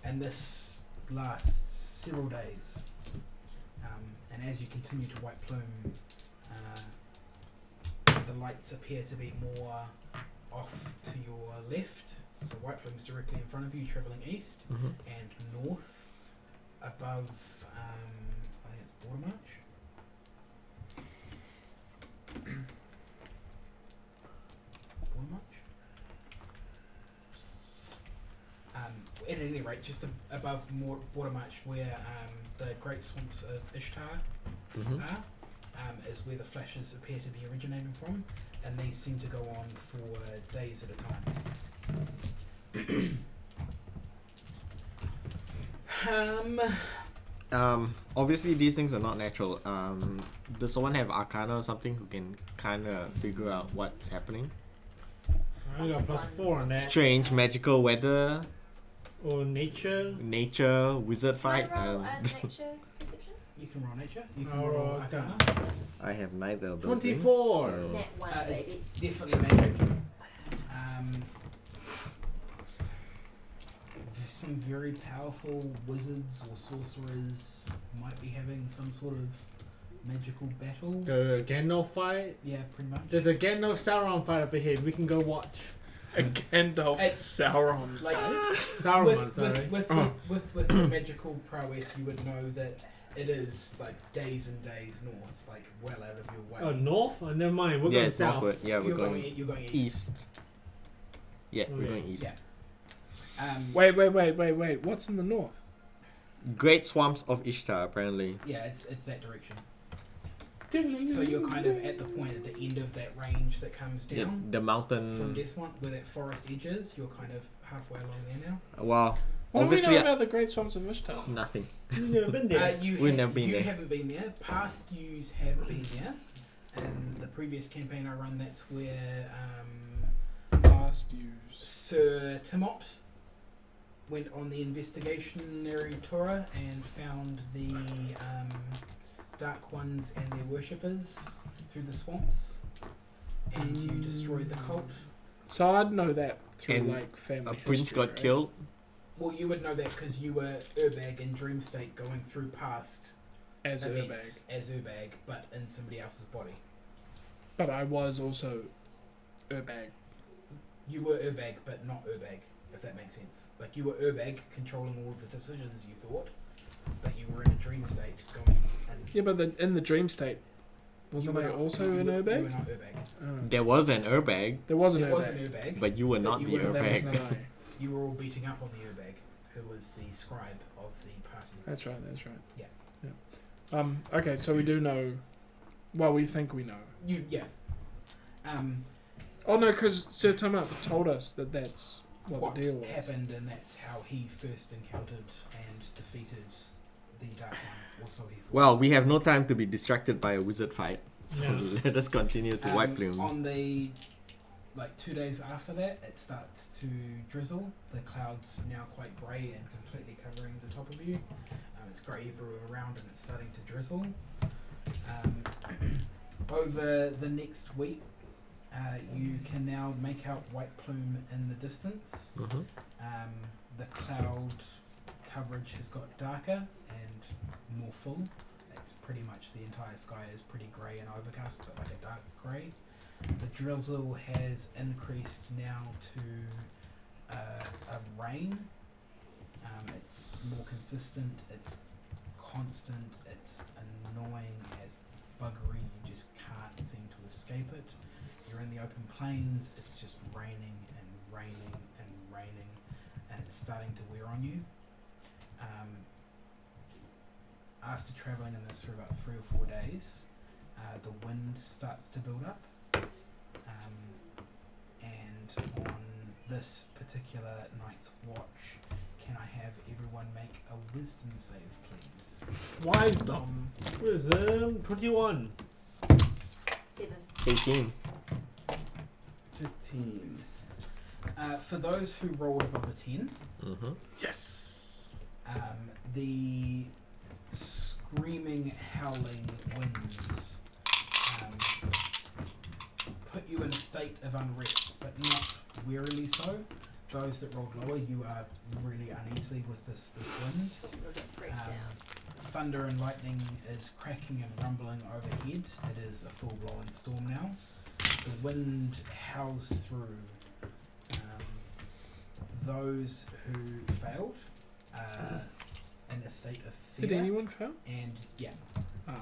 And this lasts several days. And as you continue to White Plume, the lights appear to be more off to your left. So White Plume's directly in front of you, travelling east, and north above, I think it's Bordermarch. At any rate, just above Bordermarch, where the Great Swamps of Ishtar are, is where the flashes appear to be originating from, and these seem to go on for days at a time. Obviously these things are not natural. Does someone have Arcana or something who can kind of figure out what's happening? I got +4 on that. Strange magical weather. Or nature. Nature, wizard fight. Can I roll a nature perception? You can roll nature. You can I'll roll roll Arcana. I have neither of those 24. things, so- Net 1, It's baby. definitely magic. Some very powerful wizards or sorcerers might be having some sort of magical battle. The Gandalf fight. Yeah, pretty much. There's a Gandalf Sauron fight up ahead. We can go watch. A Gandalf Sauron. Like Sauron, sorry. with the magical prowess, you would know that it is like days and days north, like well out of your way. Oh, north? Oh, never mind. We're yeah, going it's south. northward. Yeah, we're you're going you're going east. Yeah, we're Okay. going east. Yeah. Wait. What's in the north? Great Swamps of Ishtar, apparently. Yeah, it's that direction. So you're kind of at the point at the end of that range that comes Yeah, down the mountain. from Desmont, where that forest edge is. You're kind of halfway along there now. Well, What do we obviously know about the Great Swamps of Ishtar? nothing. You've never been there. We've never been you there. haven't been there. Past yous have been there. And the previous campaign I run, that's where Last use. Sir Timot went on the investigationary tour and found the Dark Ones and their worshippers through the swamps, and you destroyed the cult. So I'd know that through And like family A prince history, got right? killed. Well, you would know that because you were Urbag in Dreamstate going through past as events Urbag. as Urbag, but in somebody else's body. But I was also Urbag. You were Urbag, but not Urbag, if that makes sense. Like, you were Urbag, controlling all of the decisions you thought, but you were in a dream state going... And Yeah, but in the dream state, wasn't I also an You were Urbag? not Urbag. Oh. There was an Urbag, There was an It was an Urbag. Urbag, but you were not you the were- That was Urbag. not I. you were all beating up on the Urbag, who was the scribe of the party. That's right. Yeah. Okay, so we do know. Well, we think we know. Yeah. Oh no, because Sir Timot told us that that's what the deal was. happened, and that's how he first encountered and defeated the Dark One, or so he thought. Well, we have no time to be distracted by a wizard fight, so Yeah. let us continue to White Plume. On the 2 days after that, it starts to drizzle. The clouds now quite grey and completely covering the top of you. It's grey everywhere around, and it's starting to drizzle. Over the next week, you can now make out White Plume in the distance. Mhm. The cloud coverage has got darker and more full. It's pretty much the entire sky is pretty grey and overcast, but like a dark grey. The drizzle has increased now to a rain. It's more consistent, it's constant, it's annoying as buggery, you just can't seem to escape it. You're in the open plains, it's just raining and raining and raining, and it's starting to wear on you. After travelling in this for about 3 or 4 days, the wind starts to build up, and on this particular night's watch, can I have everyone make a wisdom save, please? Wisdom. Wisdom 21. 7. 18. 15. For those who rolled above a 10, Mm-hmm. Yes. the screaming, howling winds you in a state of unrest, but not wearily so. Those that rolled lower, you are really uneasy with this wind. We'll get freaked out. Thunder and lightning is cracking and rumbling overhead. It is a full-blown storm now. The wind howls through. Those who failed in a state of fear. Did anyone fail? And yeah, Ah.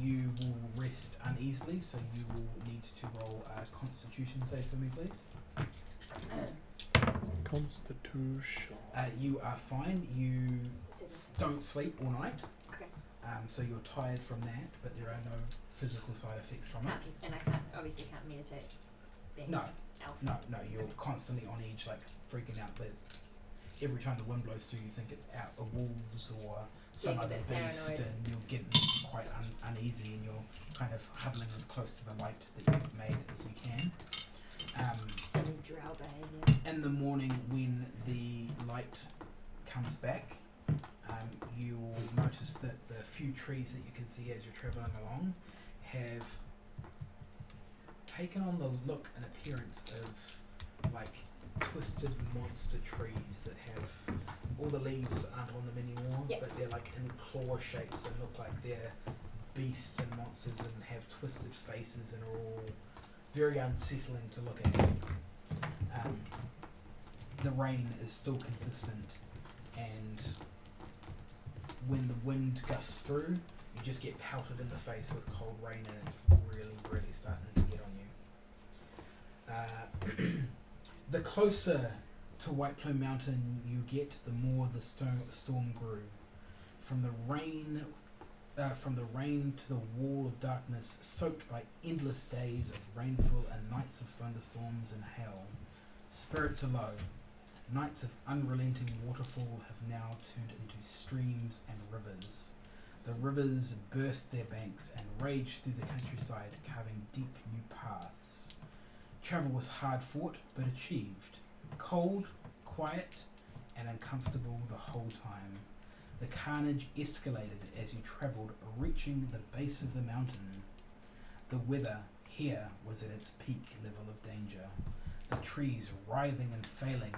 you will rest uneasily, so you will need to roll a Constitution save for me, please. Constitution. You are fine. You 17. don't sleep all night. Okay. So you're tired from that, but there are no physical side effects from it. And I can't obviously can't meditate. Being No, elf. no, you're constantly on edge, like freaking out. But every time the wind blows through, you think it's out of wolves or some Yeah, other a bit beast, paranoid. and you're getting quite uneasy, and you're kind of huddling as close to the light that you've made as you can. Some drow behaviour. In the morning, when the light comes back, you will notice that the few trees that you can see as you're travelling along have taken on the look and appearance of like twisted monster trees that have all the leaves aren't on them anymore, Yep. but they're like in claw shapes and look like they're beasts and monsters and have twisted faces and are all very unsettling to look at. The rain is still consistent, and when the wind gusts through, you just get pelted in the face with cold rain, and it's really, really starting to get on you. The closer to White Plume Mountain you get, the more the storm grew. From the rain to the wall of darkness, soaked by endless days of rainfall and nights of thunderstorms and hail. Spirits are low. Nights of unrelenting waterfall have now turned into streams and rivers. The rivers burst their banks and raged through the countryside, carving deep new paths. Travel was hard fought, but achieved. Cold, quiet, and uncomfortable the whole time. The carnage escalated as you travelled, reaching the base of the mountain. The weather here was at its peak level of danger. The trees writhing and failing,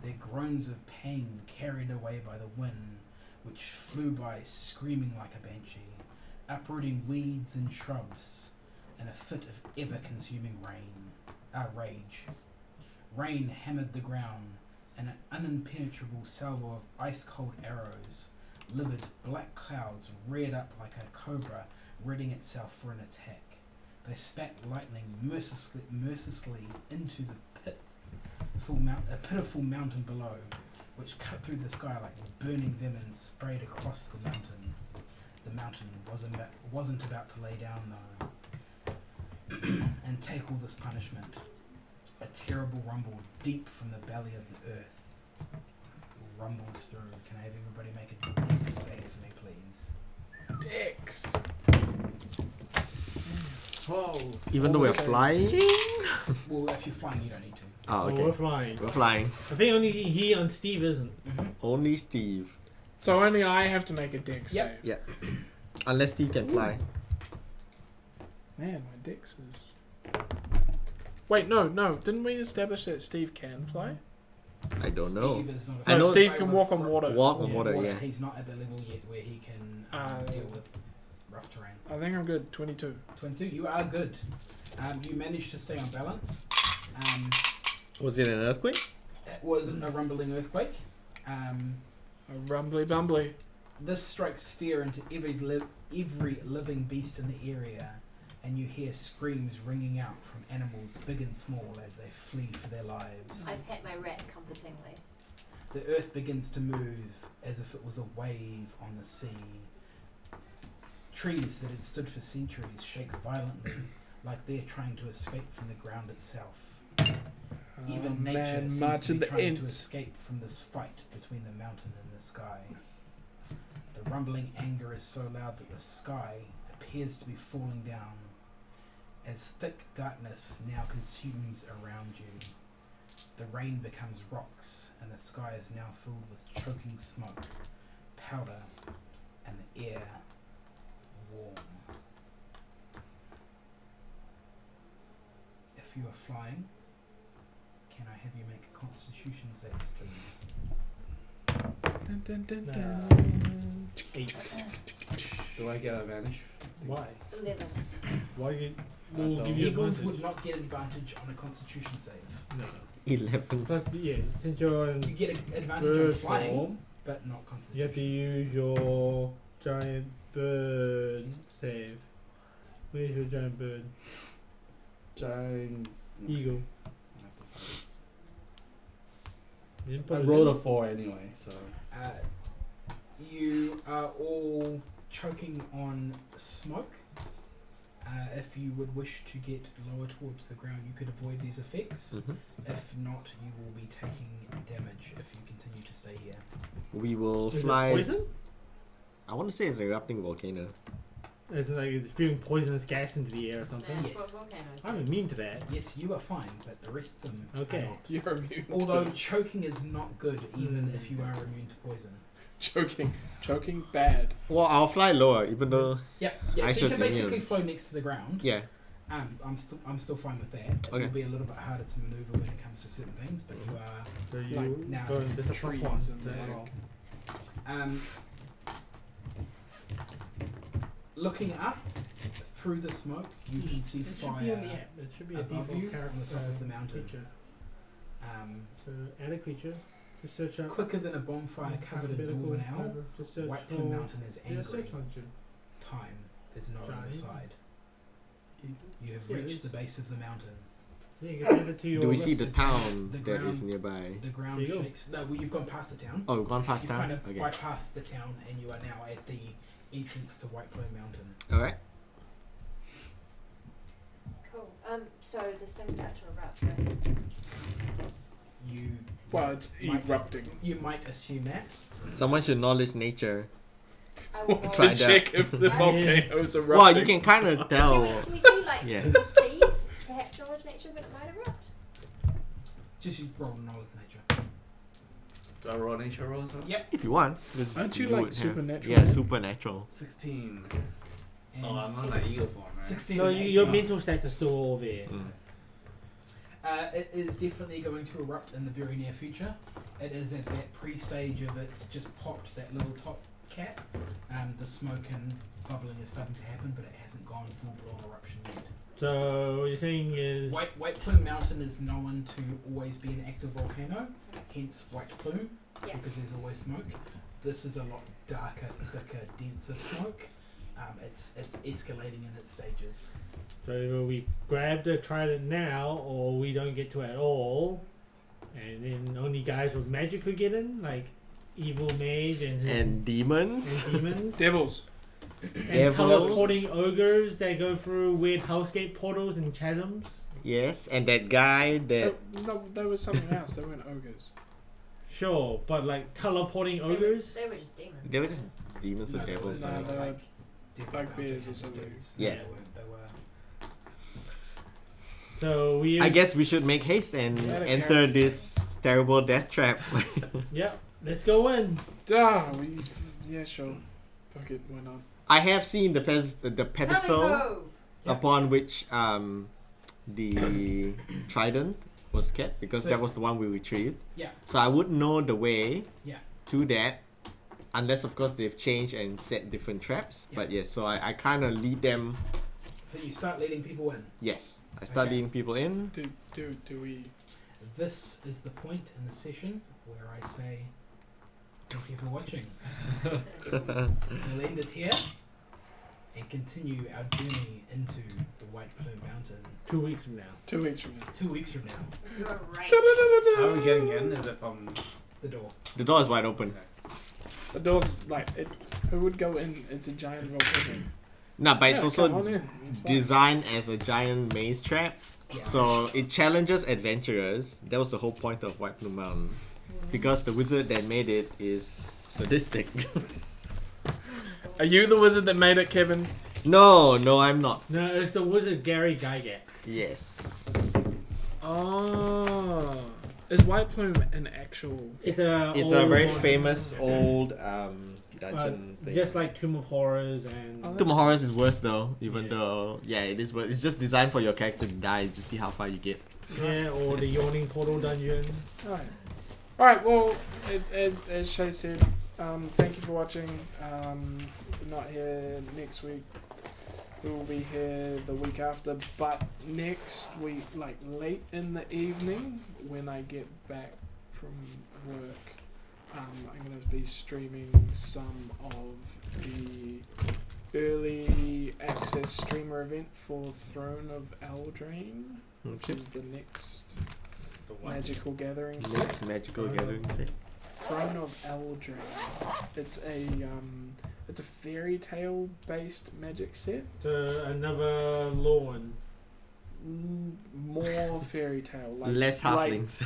their groans of pain carried away by the wind, which flew by screaming like a banshee, uprooting weeds and shrubs, in a fit of ever-consuming rage. Rain hammered the ground, and an unimpenetrable salvo of ice-cold arrows. Livid black clouds reared up like a cobra readying itself for an attack. They spat lightning mercilessly into the pitiful mountain below, which cut through the sky like burning venom sprayed across the mountain. The mountain wasn't about to lay down though, and take all this punishment. A terrible rumble deep from the belly of the earth rumbles through. Can I have everybody make a dex save for me, please? Dex. 12. Even though we're saves. flying? Well, if you're flying, you don't need to. Oh, Oh, okay. we're flying. We're flying. I think only he and Steve isn't. Only Steve. So only I have to make a dex Yep. save. Unless Steve can fly. Man, my dex is... Wait, no. Didn't we establish that Steve can fly? I don't know. Steve is not I a know Steve can walk on water. Walk on water, yeah. He's not at the level yet where he can deal with rough terrain. I think I'm good. 22. 22, you are good. You managed to stay on balance. Was it an earthquake? It was a rumbling earthquake. A rumbly bumbly. This strikes fear into every living beast in the area, and you hear screams ringing out from animals big and small as they flee for their lives. I pet my rat comfortingly. The earth begins to move as if it was a wave on the sea. Trees that had stood for centuries shake violently, like they're trying to escape from the ground itself. Even nature man, seems march to in be the trying to ends. escape from this fight between the mountain and the sky. The rumbling anger is so loud that the sky appears to be falling down, as thick darkness now consumes around you. The rain becomes rocks, and the sky is now filled with choking smoke, powder, and the air warm. If you are flying, can I have you make Constitution saves, please? Dun, dun, dun, dun. 8. Do I get advantage? Why? 11. Why you? We'll give you Eagles advantage. would not get advantage on a Constitution save. No. 11. Plus, yeah, since you're in You get advantage on bird flying, form, but not Constitution. you have to use your giant bird save. Where's your giant bird? Giant Eagle. I have to find You didn't it. put I it rolled in? a 4 anyway, so You are all choking on smoke. If you would wish to get lower towards the ground, you could avoid these effects. Mhm. If not, you will be taking damage if you continue to stay here. We will Is fly. it poison? I want to say it's an erupting volcano. It's like it's spewing poisonous gas into the air or something. That's Yes. what volcanoes do. I'm immune to that. Yes, you are fine, but the rest of them Okay. are not. You're immune Although to choking is not good, even Mm. if you are immune to poison. choking bad. Well, I'll fly lower, even though. Yeah, I so you should can say basically immune. flow next to the ground. Yeah. I'm still fine with that. It Okay. will be a little bit harder to maneuver when it comes to certain things, but you are So you Like now, go and this is trees plus 1. and to the add egg. on. looking up through the smoke. You can see It fire should be on the app. It should be a above default you character on the top of the mountain. creature. Um, So add a creature. Just search up. quicker than a bonfire covered in alphabetical dwarven owl. order. Just search White for Plume Mountain is yeah, angry. search function. Time is not on your Giant. side. You have Yeah, it reached is. the base of the mountain. Yeah, you can add it to your Do we see the list. town The that is ground- nearby? The ground There you go. shakes. No, well, you've gone past the town. Oh, we've gone past You've town? kind of Okay. bypassed the town, and you are now at the entrance to White Plume Mountain. Alright. Cool. So this thing's about to erupt, right? You Well, it's Might- erupting. you might assume that. Someone should knowledge nature. I will go. Try To that. check if the Yeah. volcano is erupting. Well, you can kind of Can tell. we see like Yeah. can we see perhaps knowledge nature when it might erupt? Just you roll knowledge nature. do I roll nature rolls? Yep. If you want. 'Cause Aren't you would like have- supernatural? Yeah, supernatural. 16. And Oh, I'm on that eagle form, right? 16. No, and your 18. mental stats are still all there. Mm. It is definitely going to erupt in the very near future. It is at that pre-stage of it's just popped that little top cap. The smoke and bubbling is starting to happen, but it hasn't gone full-blown eruption yet. So what you're saying is White Plume Mountain is known to always be an active volcano, hence White Plume, Yeah. because there's always smoke. This is a lot darker, thicker, denser smoke. It's escalating in its stages. so either we grab the trident now, or we don't get to it at all, and then only guys with magic could get in, like evil mage And demons. and demons. Devils. And Devils. teleporting ogres that go through weird hellscape portals and chasms. Yes, and that guy that. No, there was something else. They weren't ogres. Sure, but like teleporting ogres. They were just demons. They were just demons No, and they devils. were no, Like. they were devil bugbears mountain or something. dudes. Yeah. They were So we. I guess we should make haste and Yeah, the enter character. this terrible death trap. Yep. Let's go in. Yeah, sure. Fuck it, why not? I have seen the pedestal Go! upon which the trident was kept, because So- that was the one we retrieved. Yeah. So I would know the way Yeah. to that, unless of course they've changed and set different traps. Yeah. But yes, so I kind of lead them. So you start letting people in. Yes, I start Okay. leading people in. Do we? This is the point in the session where I say, thank you for watching. We'll end it here and continue our journey into the White Plume Mountain 2 weeks from now. 2 weeks from now. 2 weeks from now. Great. How are we getting in? Is it from... The door. The door is wide open. The door's like it. Who would go in? It's a giant volcano. No, but it's Yeah, come on also in. It's fine. designed as a giant maze trap. Yeah. So it challenges adventurers. That was the whole point of White Plume Mountain. Because the wizard that made it is sadistic. Are you the wizard that made it, Kevin? No, I'm not. No, it's the wizard Gary Gygax. Yes. Oh, is White Plume an actual? It's a It's a old very one. famous old dungeon thing. Just like Tomb of Horrors and. Oh, Tomb of Horrors is worse though, even Yeah. though it is worse. It's just designed for your character to die to see how far you get. Yeah, or the Yawning Portal Dungeon. Alright, well, as Shay said, thank you for watching. We're not here next week. We will be here the week after, but next week, like late in the evening, when I get back from work, I'm going to be streaming some of the early access streamer event for Throne of Eldraine, which is the next magical gathering set. Next magical gathering set. Throne of Eldraine. It's a fairy tale based magic set. Another law one. More fairy tale, like Less halflings.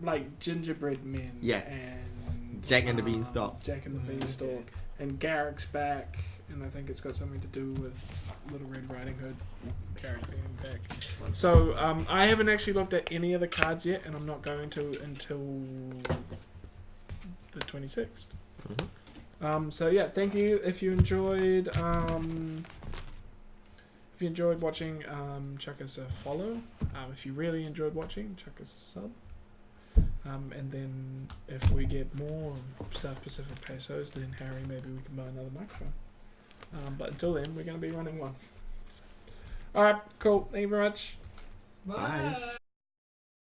like gingerbread men. Yeah. And Jack and the Beanstalk. Jack and the Beanstalk. Okay. And Garrick's back, and I think it's got something to do with Little Red Riding Hood. Garrick being back. So I haven't actually looked at any of the cards yet, and I'm not going to until the 26th. Mhm. So yeah, thank you. If you enjoyed watching, chuck us a follow. If you really enjoyed watching, chuck us a sub. And then if we get more South Pacific pesos, then Harry, maybe we can buy another microphone. But until then, we're going to be running one. So. All right, cool. Thank you very much. Bye.